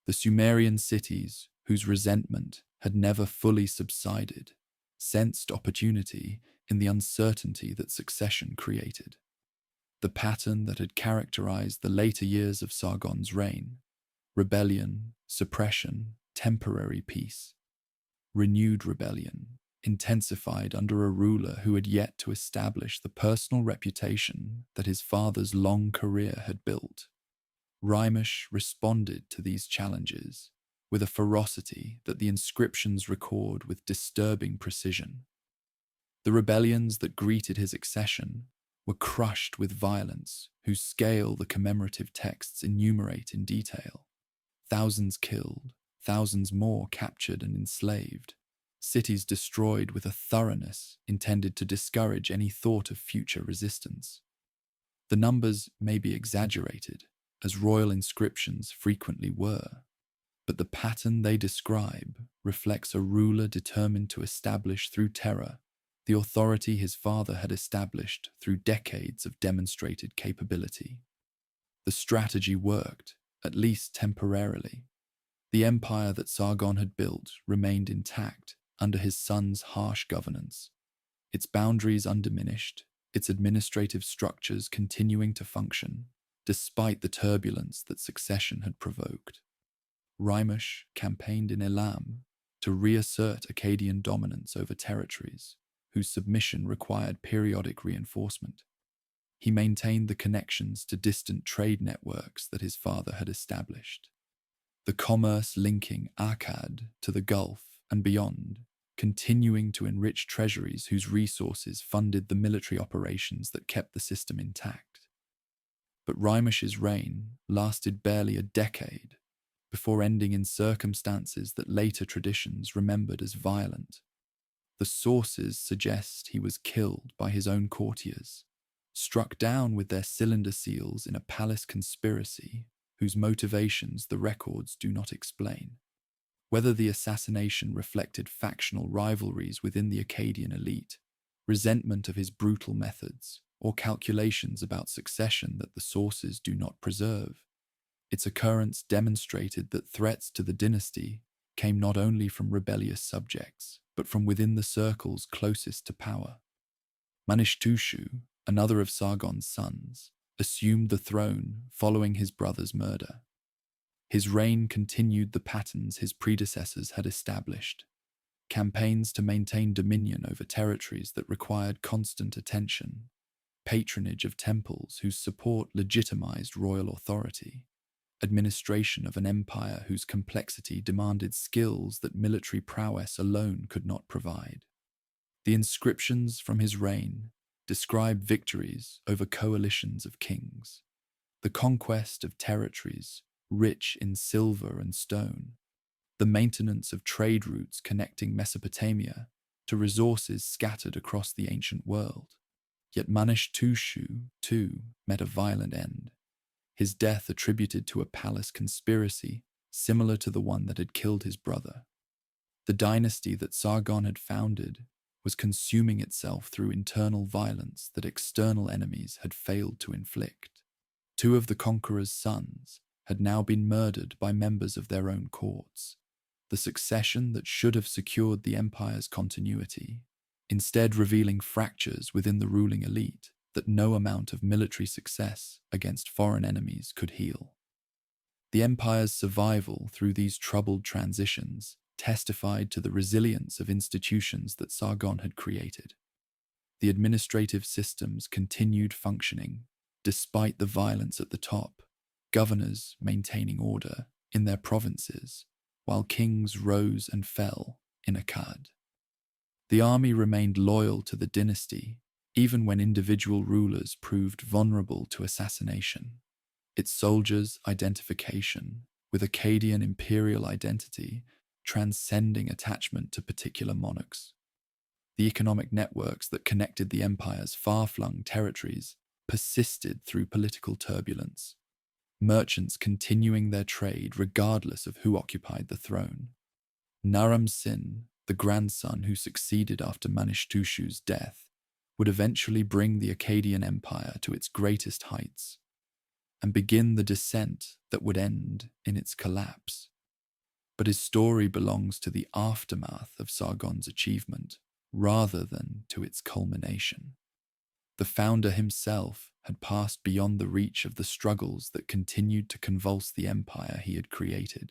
The Sumerian cities, whose resentment had never fully subsided, sensed opportunity in the uncertainty that succession created. The pattern that had characterized the later years of Sargon's reign, rebellion, suppression, temporary peace, renewed rebellion, intensified under a ruler who had yet to establish the personal reputation that his father's long career had built. Rimish responded to these challenges with a ferocity that the inscriptions record with disturbing precision. The rebellions that greeted his accession were crushed with violence, whose scale the commemorative texts enumerate in detail. Thousands killed, thousands more captured and enslaved, cities destroyed with a thoroughness intended to discourage any thought of future resistance. The numbers may be exaggerated, as royal inscriptions frequently were, but the pattern they describe reflects a ruler determined to establish through terror the authority his father had established through decades of demonstrated capability. The strategy worked, at least temporarily. The empire that Sargon had built remained intact under his son's harsh governance, its boundaries undiminished, its administrative structures continuing to function, despite the turbulence that succession had provoked. Rimish campaigned in Elam to reassert Akkadian dominance over territories whose submission required periodic reinforcement. He maintained the connections to distant trade networks that his father had established. The commerce linking Akkad to the Gulf and beyond, continuing to enrich treasuries whose resources funded the military operations that kept the system intact. But Rimish's reign lasted barely a decade before ending in circumstances that later traditions remembered as violent. The sources suggest he was killed by his own courtiers, struck down with their cylinder seals in a palace conspiracy whose motivations the records do not explain. Whether the assassination reflected factional rivalries within the Akkadian elite, resentment of his brutal methods, or calculations about succession that the sources do not preserve, its occurrence demonstrated that threats to the dynasty came not only from rebellious subjects, but from within the circles closest to power. Manishtushu, another of Sargon's sons, assumed the throne following his brother's murder. His reign continued the patterns his predecessors had established, campaigns to maintain dominion over territories that required constant attention, patronage of temples whose support legitimized royal authority, administration of an empire whose complexity demanded skills that military prowess alone could not provide. The inscriptions from his reign describe victories over coalitions of kings, the conquest of territories rich in silver and stone, the maintenance of trade routes connecting Mesopotamia to resources scattered across the ancient world. Yet Manishtushu, too, met a violent end, his death attributed to a palace conspiracy similar to the one that had killed his brother. The dynasty that Sargon had founded was consuming itself through internal violence that external enemies had failed to inflict. Two of the conqueror's sons had now been murdered by members of their own courts. The succession that should have secured the empire's continuity, instead revealing fractures within the ruling elite that no amount of military success against foreign enemies could heal. The empire's survival through these troubled transitions testified to the resilience of institutions that Sargon had created. The administrative systems continued functioning despite the violence at the top, governors maintaining order in their provinces, while kings rose and fell in Akkad. The army remained loyal to the dynasty, even when individual rulers proved vulnerable to assassination. Its soldiers' identification with Akkadian imperial identity transcending attachment to particular monarchs. The economic networks that connected the empire's far-flung territories persisted through political turbulence, merchants continuing their trade regardless of who occupied the throne. Naram-Sin, the grandson who succeeded after Manishtushu's death, would eventually bring the Akkadian Empire to its greatest heights and begin the descent that would end in its collapse. But his story belongs to the aftermath of Sargon's achievement rather than to its culmination. The founder himself had passed beyond the reach of the struggles that continued to convulse the empire he had created,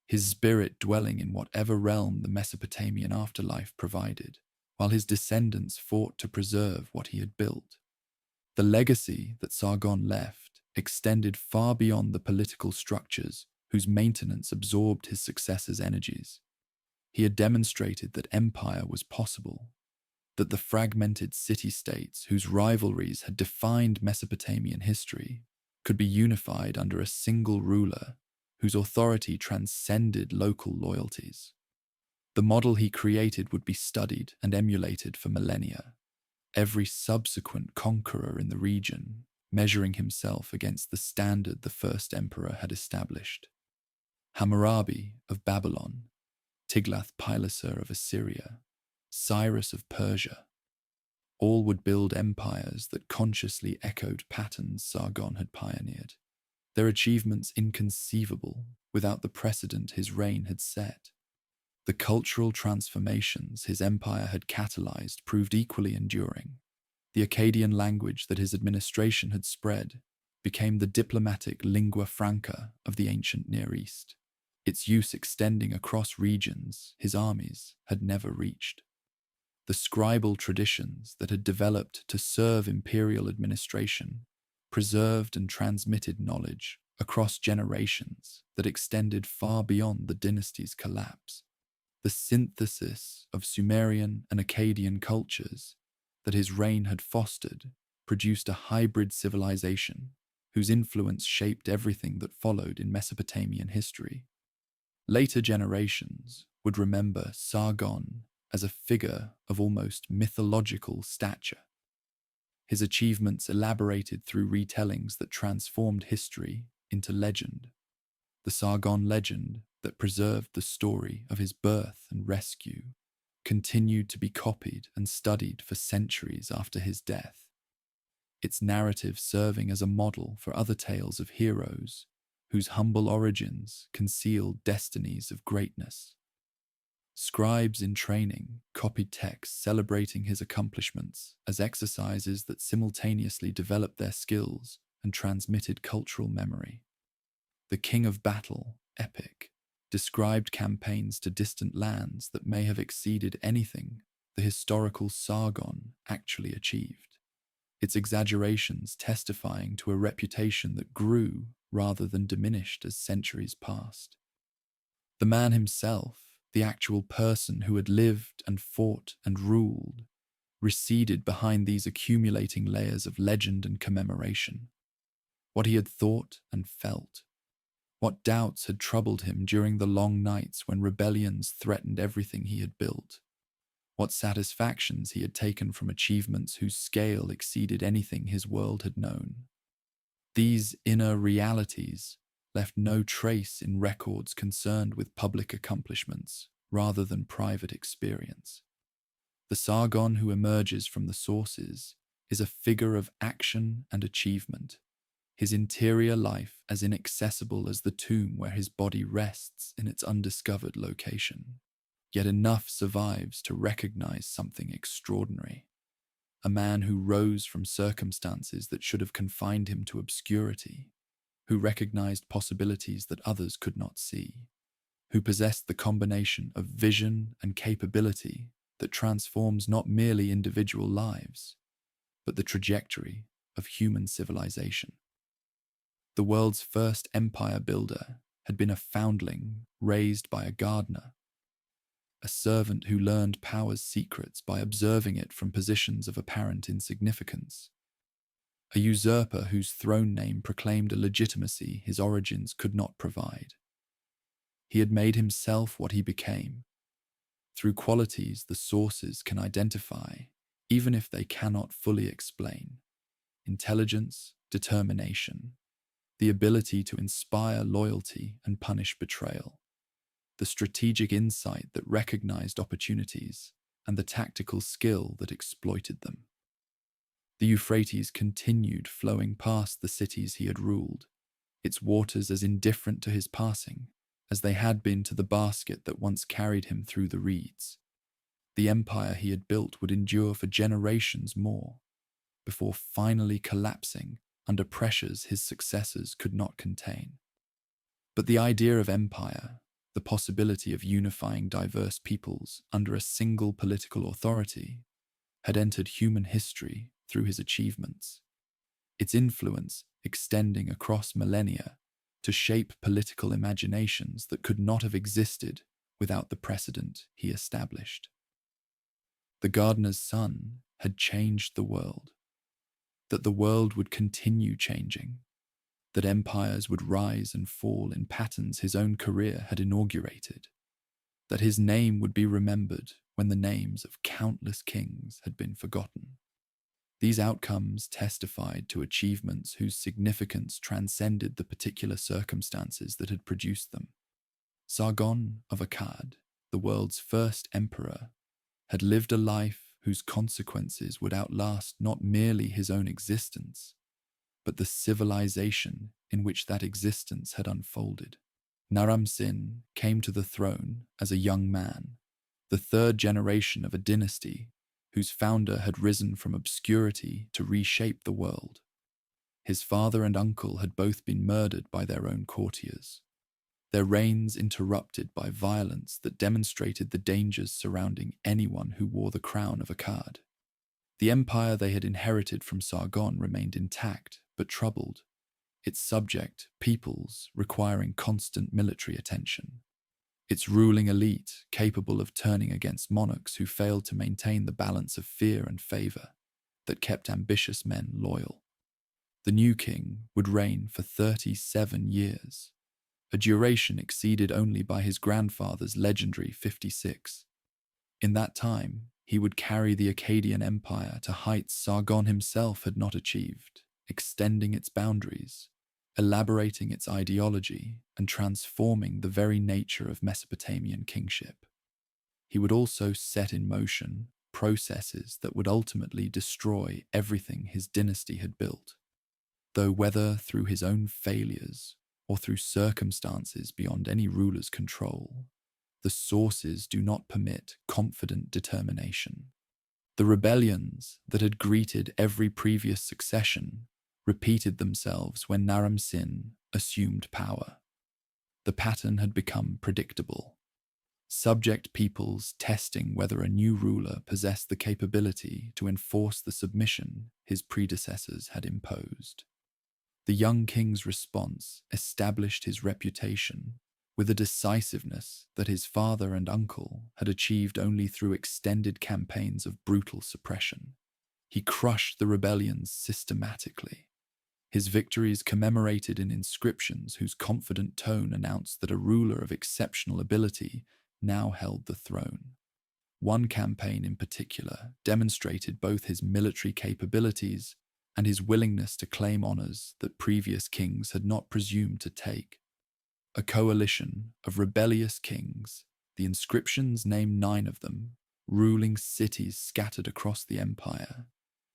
his spirit dwelling in whatever realm the Mesopotamian afterlife provided, while his descendants fought to preserve what he had built. The legacy that Sargon left extended far beyond the political structures whose maintenance absorbed his successors' energies. He had demonstrated that empire was possible, that the fragmented city-states whose rivalries had defined Mesopotamian history could be unified under a single ruler whose authority transcended local loyalties. The model he created would be studied and emulated for millennia, every subsequent conqueror in the region measuring himself against the standard the first emperor had established. Hammurabi of Babylon, Tiglath-Pileser of Assyria, Cyrus of Persia, all would build empires that consciously echoed patterns Sargon had pioneered, their achievements inconceivable without the precedent his reign had set. The cultural transformations his empire had catalyzed proved equally enduring. The Akkadian language that his administration had spread became the diplomatic lingua franca of the ancient Near East, its use extending across regions his armies had never reached. The scribal traditions that had developed to serve imperial administration preserved and transmitted knowledge across generations that extended far beyond the dynasty's collapse. The synthesis of Sumerian and Akkadian cultures that his reign had fostered produced a hybrid civilization whose influence shaped everything that followed in Mesopotamian history. Later generations would remember Sargon as a figure of almost mythological stature, his achievements elaborated through retellings that transformed history into legend. The Sargon legend that preserved the story of his birth and rescue continued to be copied and studied for centuries after his death, its narrative serving as a model for other tales of heroes whose humble origins concealed destinies of greatness. Scribes in training copied texts celebrating his accomplishments as exercises that simultaneously developed their skills and transmitted cultural memory. The King of Battle epic described campaigns to distant lands that may have exceeded anything the historical Sargon actually achieved, its exaggerations testifying to a reputation that grew rather than diminished as centuries passed. The man himself, the actual person who had lived and fought and ruled, receded behind these accumulating layers of legend and commemoration. What he had thought and felt, what doubts had troubled him during the long nights when rebellions threatened everything he had built, what satisfactions he had taken from achievements whose scale exceeded anything his world had known. These inner realities left no trace in records concerned with public accomplishments rather than private experience. The Sargon who emerges from the sources is a figure of action and achievement, his interior life as inaccessible as the tomb where his body rests in its undiscovered location. Yet enough survives to recognize something extraordinary. A man who rose from circumstances that should have confined him to obscurity, who recognized possibilities that others could not see, who possessed the combination of vision and capability that transforms not merely individual lives, but the trajectory of human civilization. The world's first empire builder had been a foundling raised by a gardener, a servant who learned power's secrets by observing it from positions of apparent insignificance, a usurper whose throne name proclaimed a legitimacy his origins could not provide. He had made himself what he became, through qualities the sources can identify, even if they cannot fully explain. intelligence, determination, the ability to inspire loyalty and punish betrayal, the strategic insight that recognized opportunities, and the tactical skill that exploited them. The Euphrates continued flowing past the cities he had ruled, its waters as indifferent to his passing as they had been to the basket that once carried him through the reeds. The empire he had built would endure for generations more, before finally collapsing under pressures his successors could not contain. But the idea of empire, the possibility of unifying diverse peoples under a single political authority, had entered human history through his achievements, its influence extending across millennia to shape political imaginations that could not have existed without the precedent he established. The gardener's son had changed the world, that the world would continue changing, that empires would rise and fall in patterns his own career had inaugurated, that his name would be remembered when the names of countless kings had been forgotten. These outcomes testified to achievements whose significance transcended the particular circumstances that had produced them. Sargon of Akkad, the world's first emperor, had lived a life whose consequences would outlast not merely his own existence, but the civilization in which that existence had unfolded. Naram-Sin came to the throne as a young man, the third generation of a dynasty whose founder had risen from obscurity to reshape the world. His father and uncle had both been murdered by their own courtiers, their reigns interrupted by violence that demonstrated the dangers surrounding anyone who wore the crown of Akkad. The empire they had inherited from Sargon remained intact but troubled, its subject peoples requiring constant military attention, its ruling elite capable of turning against monarchs who failed to maintain the balance of fear and favor that kept ambitious men loyal. The new king would reign for 37 years, a duration exceeded only by his grandfather's legendary 56. In that time, he would carry the Akkadian Empire to heights Sargon himself had not achieved, extending its boundaries, elaborating its ideology, and transforming the very nature of Mesopotamian kingship. He would also set in motion processes that would ultimately destroy everything his dynasty had built, though whether through his own failures or through circumstances beyond any ruler's control, the sources do not permit confident determination. The rebellions that had greeted every previous succession repeated themselves when Naram-Sin assumed power. The pattern had become predictable. Subject peoples testing whether a new ruler possessed the capability to enforce the submission his predecessors had imposed. The young king's response established his reputation with a decisiveness that his father and uncle had achieved only through extended campaigns of brutal suppression. He crushed the rebellions systematically, his victories commemorated in inscriptions whose confident tone announced that a ruler of exceptional ability now held the throne. One campaign in particular demonstrated both his military capabilities and his willingness to claim honors that previous kings had not presumed to take. A coalition of rebellious kings, the inscriptions name 9 of them, ruling cities scattered across the empire,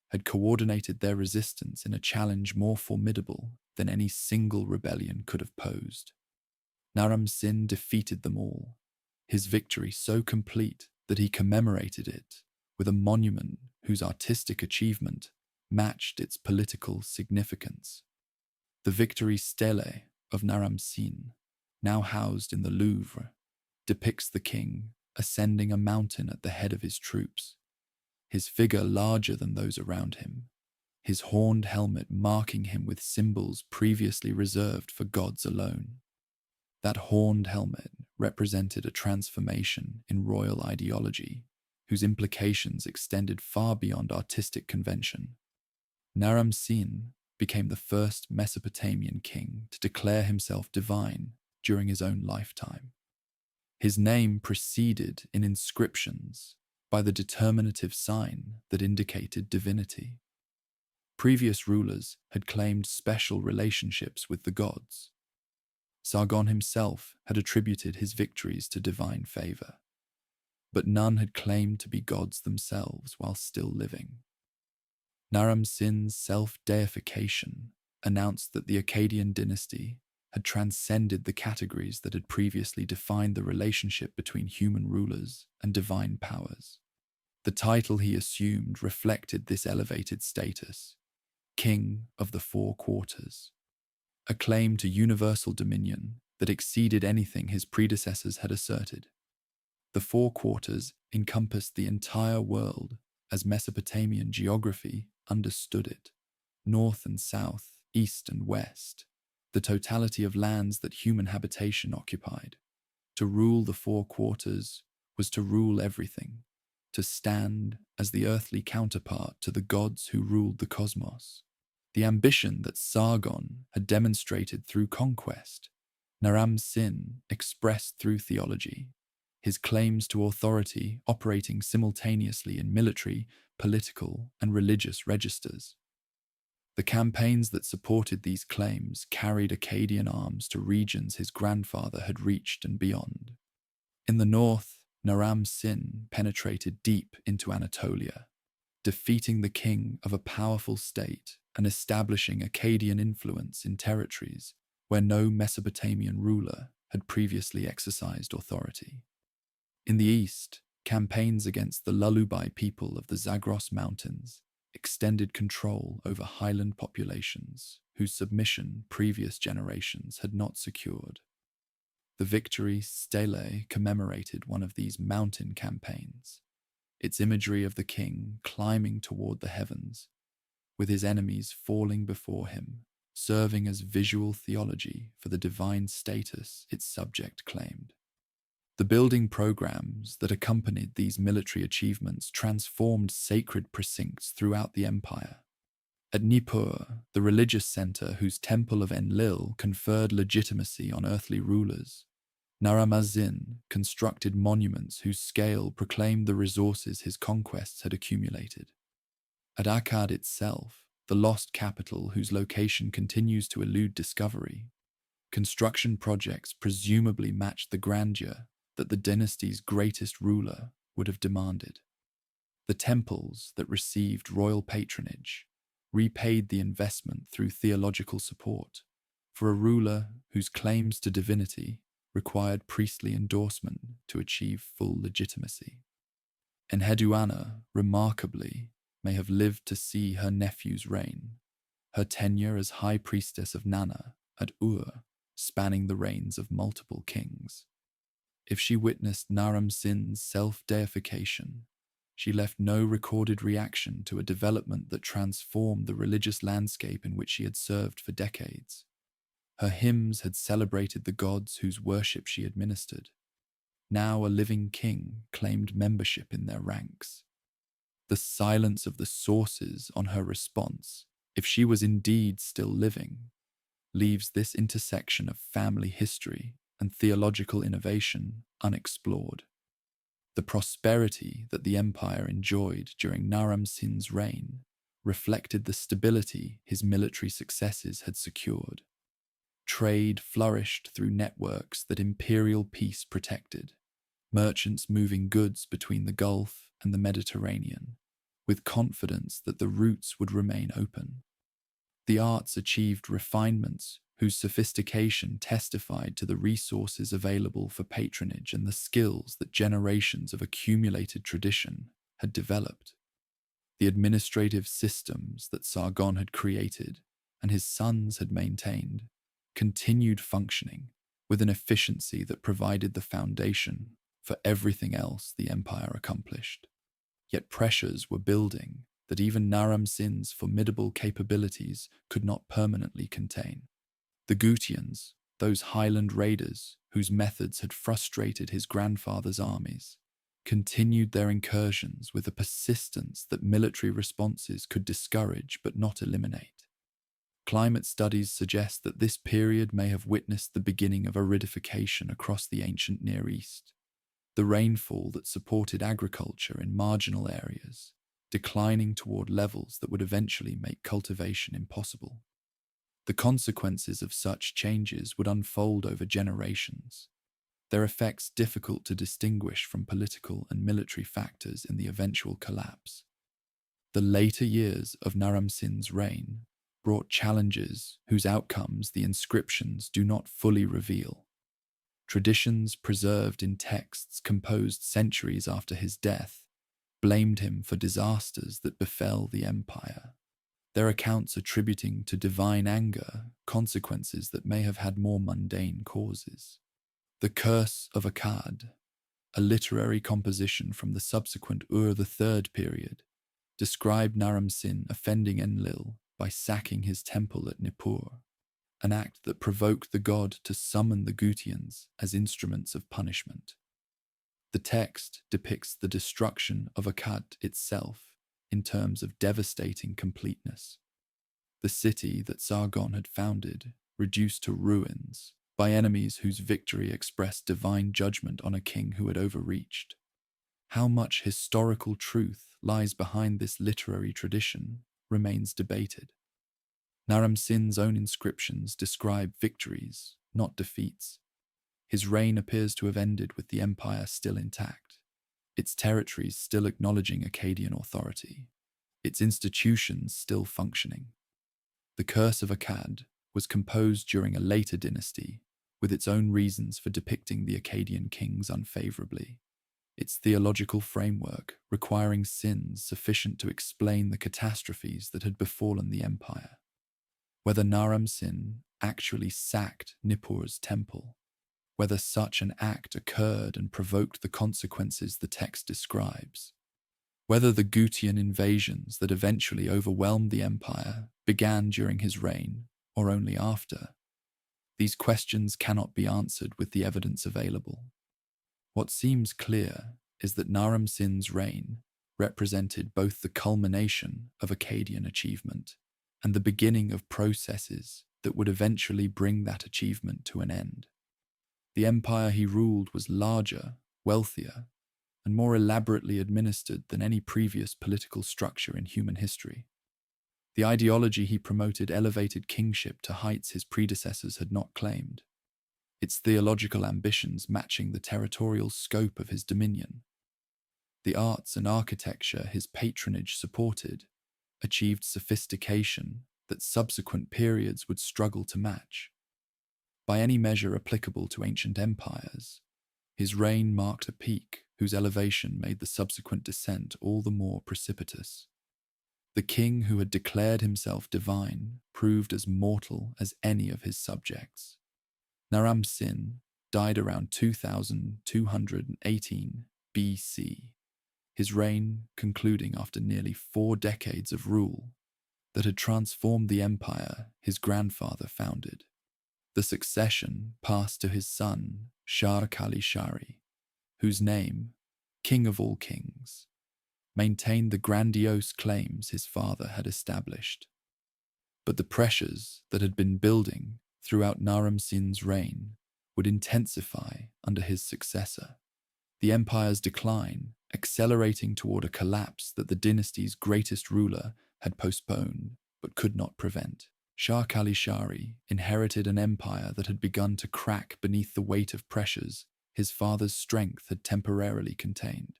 had coordinated their resistance in a challenge more formidable than any single rebellion could have posed. Naram-Sin defeated them all, his victory so complete that he commemorated it with a monument whose artistic achievement matched its political significance. The victory stele of Naram-Sin, now housed in the Louvre, depicts the king ascending a mountain at the head of his troops, his figure larger than those around him, his horned helmet marking him with symbols previously reserved for gods alone. That horned helmet represented a transformation in royal ideology, whose implications extended far beyond artistic convention. Naram-Sin became the first Mesopotamian king to declare himself divine during his own lifetime. His name preceded in inscriptions by the determinative sign that indicated divinity. Previous rulers had claimed special relationships with the gods. Sargon himself had attributed his victories to divine favor, but none had claimed to be gods themselves while still living. Naram-Sin's self-deification announced that the Akkadian dynasty had transcended the categories that had previously defined the relationship between human rulers and divine powers. The title he assumed reflected this elevated status, King of the Four Quarters, a claim to universal dominion that exceeded anything his predecessors had asserted. The Four Quarters encompassed the entire world as Mesopotamian geography understood it, north and south, east and west, the totality of lands that human habitation occupied. To rule the Four Quarters was to rule everything, to stand as the earthly counterpart to the gods who ruled the cosmos. The ambition that Sargon had demonstrated through conquest, Naram-Sin expressed through theology, his claims to authority operating simultaneously in military, political, and religious registers. The campaigns that supported these claims carried Akkadian arms to regions his grandfather had reached and beyond. In the north, Naram-Sin penetrated deep into Anatolia, defeating the king of a powerful state and establishing Akkadian influence in territories where no Mesopotamian ruler had previously exercised authority. In the east, campaigns against the Lulubai people of the Zagros Mountains extended control over highland populations whose submission previous generations had not secured. The victory stele commemorated one of these mountain campaigns, its imagery of the king climbing toward the heavens, with his enemies falling before him, serving as visual theology for the divine status its subject claimed. The building programs that accompanied these military achievements transformed sacred precincts throughout the empire. At Nippur, the religious center whose temple of Enlil conferred legitimacy on earthly rulers, Naram-Sin constructed monuments whose scale proclaimed the resources his conquests had accumulated. At Akkad itself, the lost capital whose location continues to elude discovery, construction projects presumably matched the grandeur that the dynasty's greatest ruler would have demanded. The temples that received royal patronage repaid the investment through theological support for a ruler whose claims to divinity required priestly endorsement to achieve full legitimacy. Enheduanna, remarkably, may have lived to see her nephew's reign, her tenure as high priestess of Nana at Ur spanning the reigns of multiple kings. If she witnessed Naram-Sin's self-deification, she left no recorded reaction to a development that transformed the religious landscape in which she had served for decades. Her hymns had celebrated the gods whose worship she administered. Now a living king claimed membership in their ranks. The silence of the sources on her response, if she was indeed still living, leaves this intersection of family history and theological innovation unexplored. The prosperity that the empire enjoyed during Naram-Sin's reign reflected the stability his military successes had secured. Trade flourished through networks that imperial peace protected, merchants moving goods between the Gulf and the Mediterranean, with confidence that the routes would remain open. The arts achieved refinements whose sophistication testified to the resources available for patronage and the skills that generations of accumulated tradition had developed. The administrative systems that Sargon had created and his sons had maintained continued functioning with an efficiency that provided the foundation for everything else the empire accomplished. Yet pressures were building that even Naram-Sin's formidable capabilities could not permanently contain. The Gutians, those highland raiders whose methods had frustrated his grandfather's armies, continued their incursions with a persistence that military responses could discourage but not eliminate. Climate studies suggest that this period may have witnessed the beginning of aridification across the ancient Near East. The rainfall that supported agriculture in marginal areas declining toward levels that would eventually make cultivation impossible. The consequences of such changes would unfold over generations, their effects difficult to distinguish from political and military factors in the eventual collapse. The later years of Naram-Sin's reign brought challenges whose outcomes the inscriptions do not fully reveal. Traditions preserved in texts composed centuries after his death blamed him for disasters that befell the empire, their accounts attributing to divine anger consequences that may have had more mundane causes. The Curse of Akkad, a literary composition from the subsequent Ur-III period, described Naram-Sin offending Enlil by sacking his temple at Nippur, an act that provoked the god to summon the Gutians as instruments of punishment. The text depicts the destruction of Akkad itself in terms of devastating completeness. The city that Sargon had founded, reduced to ruins by enemies whose victory expressed divine judgment on a king who had overreached. How much historical truth lies behind this literary tradition remains debated. Naram-Sin's own inscriptions describe victories, not defeats. His reign appears to have ended with the empire still intact, its territories still acknowledging Akkadian authority, its institutions still functioning. The Curse of Akkad was composed during a later dynasty, with its own reasons for depicting the Akkadian kings unfavorably. Its theological framework requiring sins sufficient to explain the catastrophes that had befallen the empire. Whether Naram-Sin actually sacked Nippur's temple, whether such an act occurred and provoked the consequences the text describes, whether the Gutian invasions that eventually overwhelmed the empire began during his reign or only after, these questions cannot be answered with the evidence available. What seems clear is that Naram-Sin's reign represented both the culmination of Akkadian achievement and the beginning of processes that would eventually bring that achievement to an end. The empire he ruled was larger, wealthier, and more elaborately administered than any previous political structure in human history. The ideology he promoted elevated kingship to heights his predecessors had not claimed, its theological ambitions matching the territorial scope of his dominion. The arts and architecture his patronage supported achieved sophistication that subsequent periods would struggle to match. By any measure applicable to ancient empires, his reign marked a peak whose elevation made the subsequent descent all the more precipitous. The king who had declared himself divine proved as mortal as any of his subjects. Naram-Sin died around 2218 BC, his reign concluding after nearly 4 decades of rule that had transformed the empire his grandfather founded. The succession passed to his son, Shar-Kali-Shari, whose name, King of all kings, maintained the grandiose claims his father had established. But the pressures that had been building throughout Naram-Sin's reign would intensify under his successor, the empire's decline accelerating toward a collapse that the dynasty's greatest ruler had postponed but could not prevent. Shar-Kali-Shari inherited an empire that had begun to crack beneath the weight of pressures his father's strength had temporarily contained.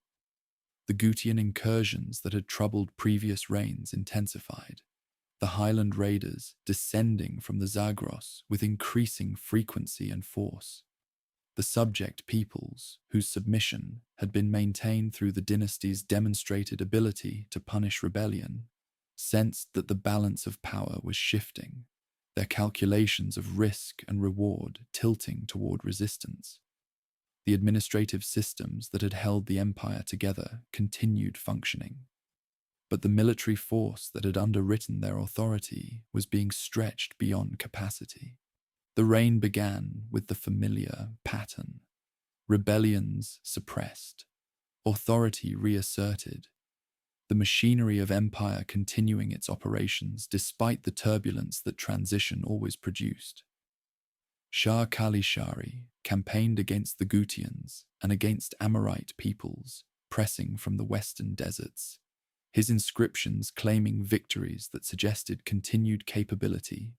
The Gutian incursions that had troubled previous reigns intensified, the Highland raiders descending from the Zagros with increasing frequency and force. The subject peoples, whose submission had been maintained through the dynasty's demonstrated ability to punish rebellion, sensed that the balance of power was shifting, their calculations of risk and reward tilting toward resistance. The administrative systems that had held the empire together continued functioning, but the military force that had underwritten their authority was being stretched beyond capacity. The reign began with the familiar pattern: rebellions suppressed, authority reasserted, the machinery of empire continuing its operations despite the turbulence that transition always produced. Shar-Kali-Shari campaigned against the Gutians and against Amorite peoples pressing from the western deserts, his inscriptions claiming victories that suggested continued capability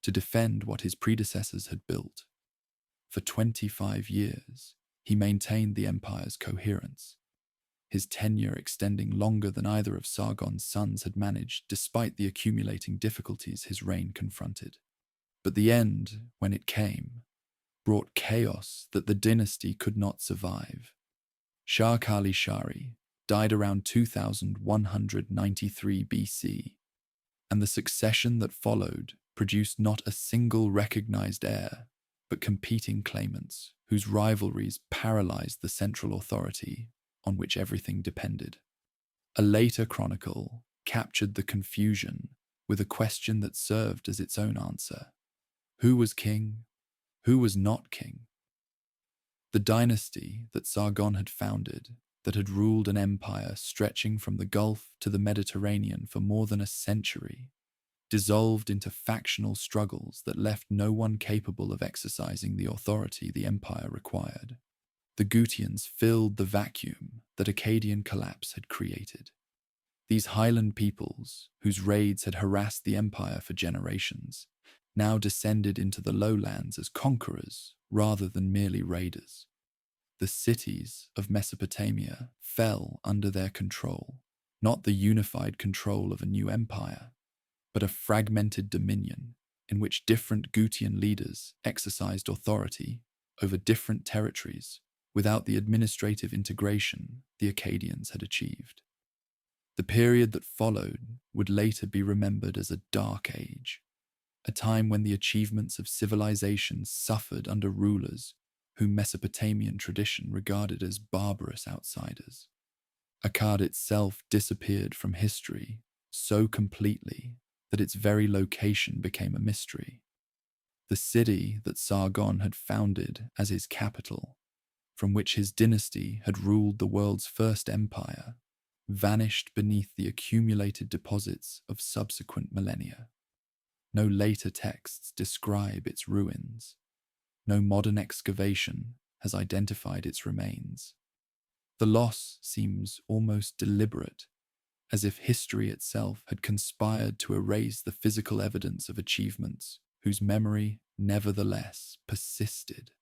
to defend what his predecessors had built. For 25 years, he maintained the empire's coherence, his tenure extending longer than either of Sargon's sons had managed, despite the accumulating difficulties his reign confronted. But the end, when it came, brought chaos that the dynasty could not survive. Shah Kali Shari died around 2193 BC, and the succession that followed produced not a single recognized heir, but competing claimants whose rivalries paralyzed the central authority on which everything depended. A later chronicle captured the confusion with a question that served as its own answer. Who was king? Who was not king? The dynasty that Sargon had founded, that had ruled an empire stretching from the Gulf to the Mediterranean for more than a century, dissolved into factional struggles that left no one capable of exercising the authority the empire required. The Gutians filled the vacuum that Akkadian collapse had created. These highland peoples, whose raids had harassed the empire for generations, now descended into the lowlands as conquerors rather than merely raiders. The cities of Mesopotamia fell under their control, not the unified control of a new empire, but a fragmented dominion in which different Gutian leaders exercised authority over different territories without the administrative integration the Akkadians had achieved. The period that followed would later be remembered as a dark age, a time when the achievements of civilization suffered under rulers whom Mesopotamian tradition regarded as barbarous outsiders. Akkad itself disappeared from history so completely that its very location became a mystery. The city that Sargon had founded as his capital, from which his dynasty had ruled the world's first empire, vanished beneath the accumulated deposits of subsequent millennia. No later texts describe its ruins. No modern excavation has identified its remains. The loss seems almost deliberate, as if history itself had conspired to erase the physical evidence of achievements whose memory nevertheless persisted.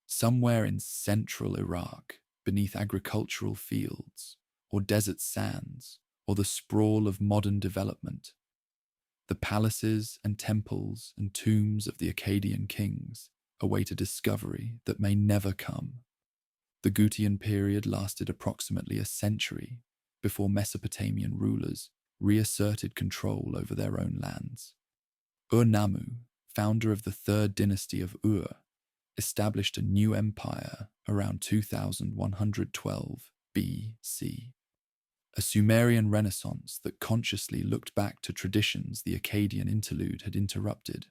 Somewhere in central Iraq, beneath agricultural fields, or desert sands, or the sprawl of modern development, the palaces and temples and tombs of the Akkadian kings await a discovery that may never come. The Gutian period lasted approximately a century before Mesopotamian rulers reasserted control over their own lands. Ur-Nammu, founder of the third dynasty of Ur, established a new empire around 2112 BC. A Sumerian renaissance that consciously looked back to traditions the Akkadian interlude had interrupted,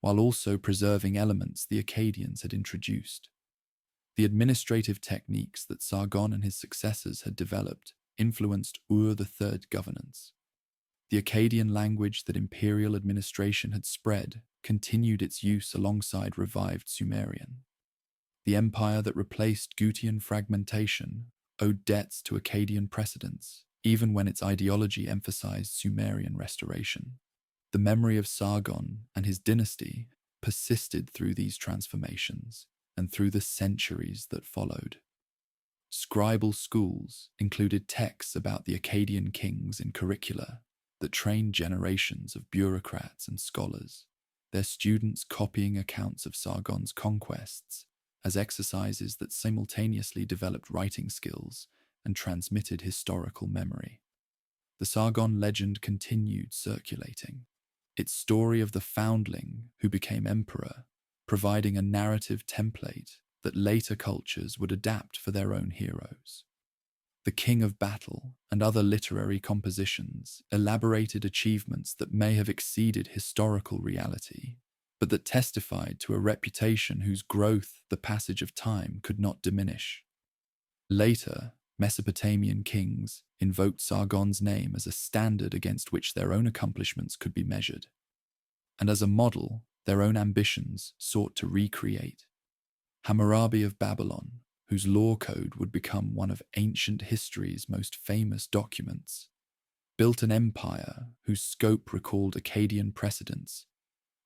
while also preserving elements the Akkadians had introduced. The administrative techniques that Sargon and his successors had developed influenced Ur-III governance. The Akkadian language that imperial administration had spread continued its use alongside revived Sumerian. The empire that replaced Gutian fragmentation owed debts to Akkadian precedents, even when its ideology emphasized Sumerian restoration. The memory of Sargon and his dynasty persisted through these transformations and through the centuries that followed. Scribal schools included texts about the Akkadian kings in curricula that trained generations of bureaucrats and scholars, their students copying accounts of Sargon's conquests as exercises that simultaneously developed writing skills and transmitted historical memory. The Sargon legend continued circulating, its story of the foundling who became emperor, providing a narrative template that later cultures would adapt for their own heroes. The King of Battle and other literary compositions elaborated achievements that may have exceeded historical reality, but that testified to a reputation whose growth the passage of time could not diminish. Later, Mesopotamian kings invoked Sargon's name as a standard against which their own accomplishments could be measured, and as a model their own ambitions sought to recreate. Hammurabi of Babylon, whose law code would become one of ancient history's most famous documents, built an empire whose scope recalled Akkadian precedents,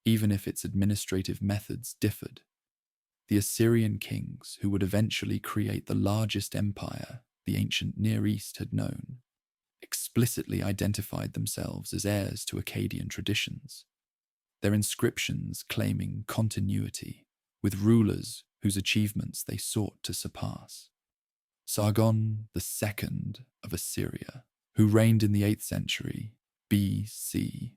even if its administrative methods differed. The Assyrian kings, who would eventually create the largest empire the ancient Near East had known, explicitly identified themselves as heirs to Akkadian traditions, their inscriptions claiming continuity with rulers whose achievements they sought to surpass. Sargon II of Assyria, who reigned in the 8th century BC,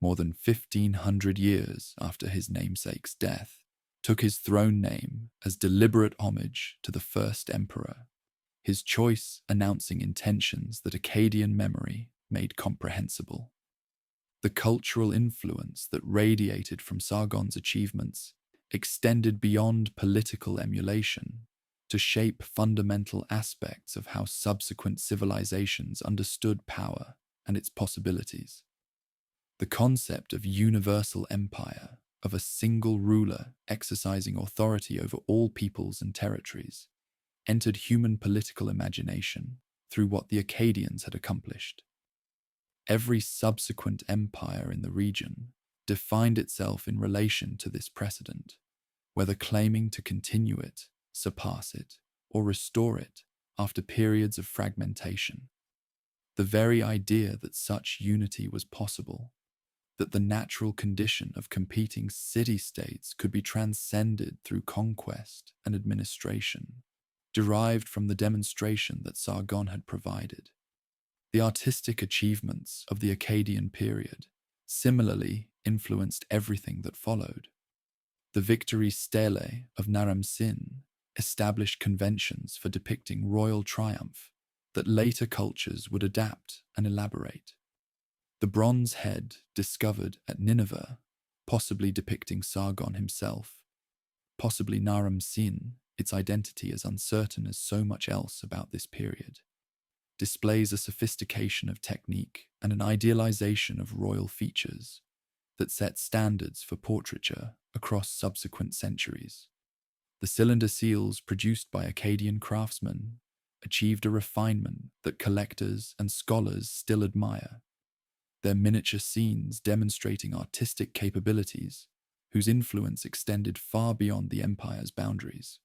more than 1,500 years after his namesake's death, took his throne name as deliberate homage to the first emperor, his choice announcing intentions that Akkadian memory made comprehensible. The cultural influence that radiated from Sargon's achievements extended beyond political emulation to shape fundamental aspects of how subsequent civilizations understood power and its possibilities. The concept of universal empire, of a single ruler exercising authority over all peoples and territories, entered human political imagination through what the Akkadians had accomplished. Every subsequent empire in the region defined itself in relation to this precedent, whether claiming to continue it, surpass it, or restore it after periods of fragmentation. The very idea that such unity was possible, that the natural condition of competing city-states could be transcended through conquest and administration, derived from the demonstration that Sargon had provided. The artistic achievements of the Akkadian period similarly influenced everything that followed. The victory stele of Naram-Sin established conventions for depicting royal triumph that later cultures would adapt and elaborate. The bronze head discovered at Nineveh, possibly depicting Sargon himself, possibly Naram-Sin, its identity as uncertain as so much else about this period, displays a sophistication of technique and an idealization of royal features that set standards for portraiture across subsequent centuries. The cylinder seals produced by Akkadian craftsmen achieved a refinement that collectors and scholars still admire, their miniature scenes demonstrating artistic capabilities whose influence extended far beyond the empire's boundaries.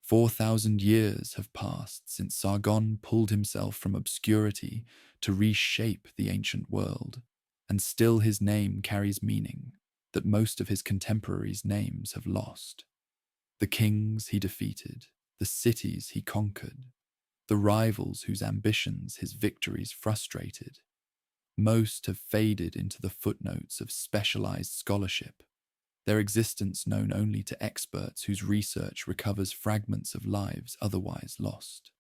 4,000 years have passed since Sargon pulled himself from obscurity to reshape the ancient world, and still his name carries meaning that most of his contemporaries' names have lost. The kings he defeated, the cities he conquered, the rivals whose ambitions his victories frustrated, most have faded into the footnotes of specialized scholarship, their existence known only to experts whose research recovers fragments of lives otherwise lost.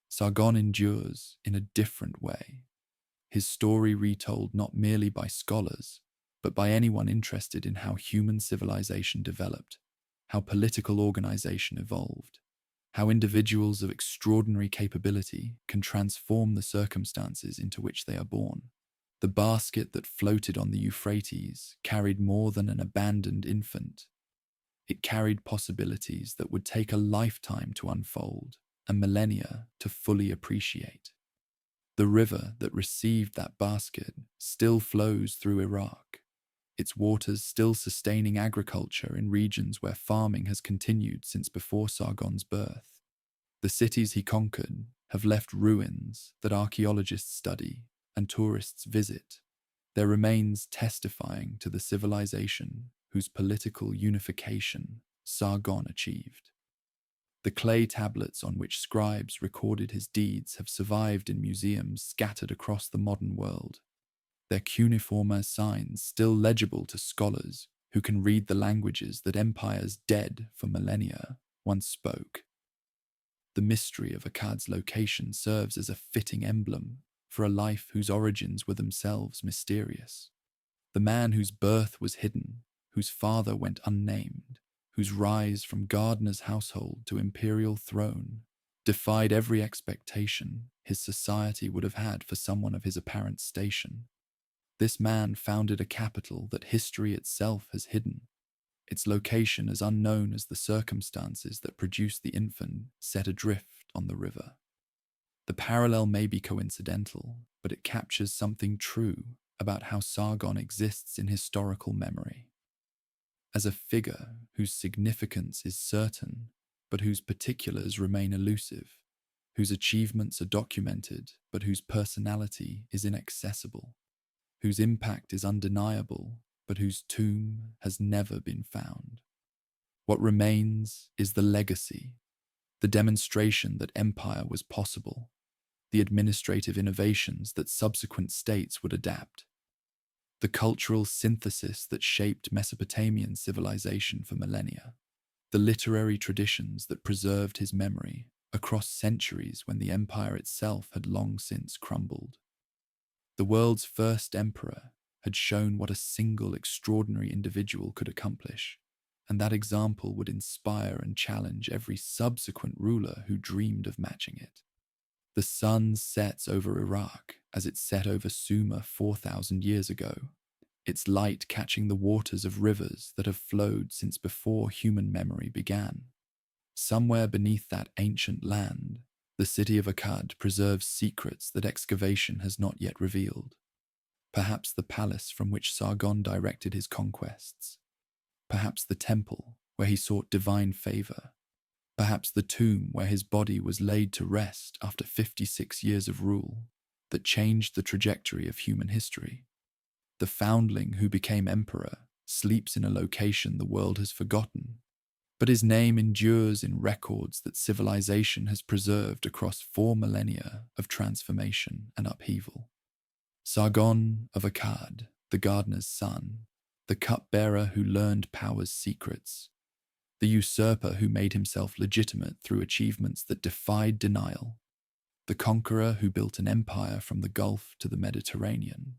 Sargon endures in a different way, his story retold not merely by scholars, but by anyone interested in how human civilization developed, how political organization evolved, how individuals of extraordinary capability can transform the circumstances into which they are born. The basket that floated on the Euphrates carried more than an abandoned infant. It carried possibilities that would take a lifetime to unfold and millennia to fully appreciate. The river that received that basket still flows through Iraq, its waters still sustaining agriculture in regions where farming has continued since before Sargon's birth. The cities he conquered have left ruins that archaeologists study and tourists visit, their remains testifying to the civilization whose political unification Sargon achieved. The clay tablets on which scribes recorded his deeds have survived in museums scattered across the modern world, their cuneiform signs still legible to scholars who can read the languages that empires dead for millennia once spoke. The mystery of Akkad's location serves as a fitting emblem for a life whose origins were themselves mysterious. The man whose birth was hidden, whose father went unnamed, whose rise from gardener's household to imperial throne defied every expectation his society would have had for someone of his apparent station. This man founded a capital that history itself has hidden, its location as unknown as the circumstances that produced the infant set adrift on the river. The parallel may be coincidental, but it captures something true about how Sargon exists in historical memory. As a figure whose significance is certain, but whose particulars remain elusive, whose achievements are documented, but whose personality is inaccessible, whose impact is undeniable, but whose tomb has never been found. What remains is the legacy, the demonstration that empire was possible, the administrative innovations that subsequent states would adapt, the cultural synthesis that shaped Mesopotamian civilization for millennia, the literary traditions that preserved his memory across centuries when the empire itself had long since crumbled. The world's first emperor had shown what a single extraordinary individual could accomplish, and that example would inspire and challenge every subsequent ruler who dreamed of matching it. The sun sets over Iraq as it set over Sumer 4,000 years ago, its light catching the waters of rivers that have flowed since before human memory began. Somewhere beneath that ancient land, the city of Akkad preserves secrets that excavation has not yet revealed. Perhaps the palace from which Sargon directed his conquests. Perhaps the temple where he sought divine favor. Perhaps the tomb where his body was laid to rest after 56 years of rule that changed the trajectory of human history. The foundling who became emperor sleeps in a location the world has forgotten, but his name endures in records that civilization has preserved across 4 millennia of transformation and upheaval. Sargon of Akkad, the gardener's son, the cupbearer who learned power's secrets, the usurper who made himself legitimate through achievements that defied denial, the conqueror who built an empire from the Gulf to the Mediterranean,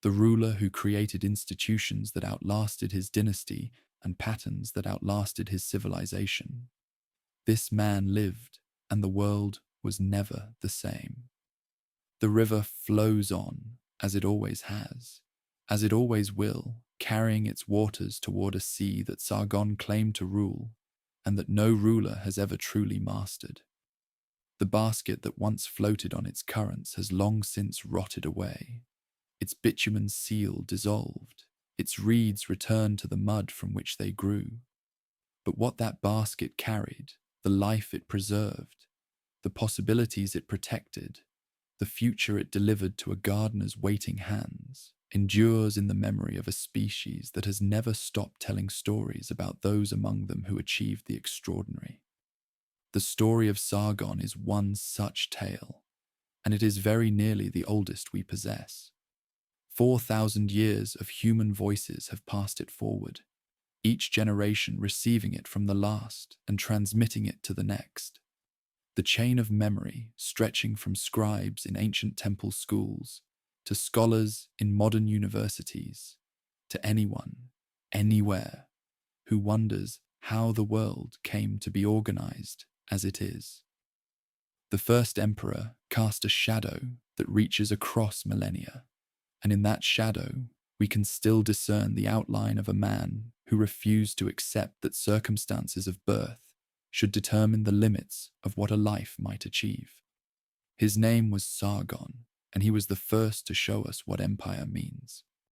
the ruler who created institutions that outlasted his dynasty and patterns that outlasted his civilization. This man lived, and the world was never the same. The river flows on, as it always has, as it always will, carrying its waters toward a sea that Sargon claimed to rule, and that no ruler has ever truly mastered. The basket that once floated on its currents has long since rotted away, its bitumen seal dissolved, its reeds returned to the mud from which they grew. But what that basket carried, the life it preserved, the possibilities it protected, the future it delivered to a gardener's waiting hands, endures in the memory of a species that has never stopped telling stories about those among them who achieved the extraordinary. The story of Sargon is one such tale, and it is very nearly the oldest we possess. 4,000 years of human voices have passed it forward, each generation receiving it from the last and transmitting it to the next. The chain of memory stretching from scribes in ancient temple schools to scholars in modern universities, to anyone, anywhere, who wonders how the world came to be organized as it is. The first emperor cast a shadow that reaches across millennia, and in that shadow we can still discern the outline of a man who refused to accept that circumstances of birth should determine the limits of what a life might achieve. His name was Sargon, and he was the first to show us what empire means.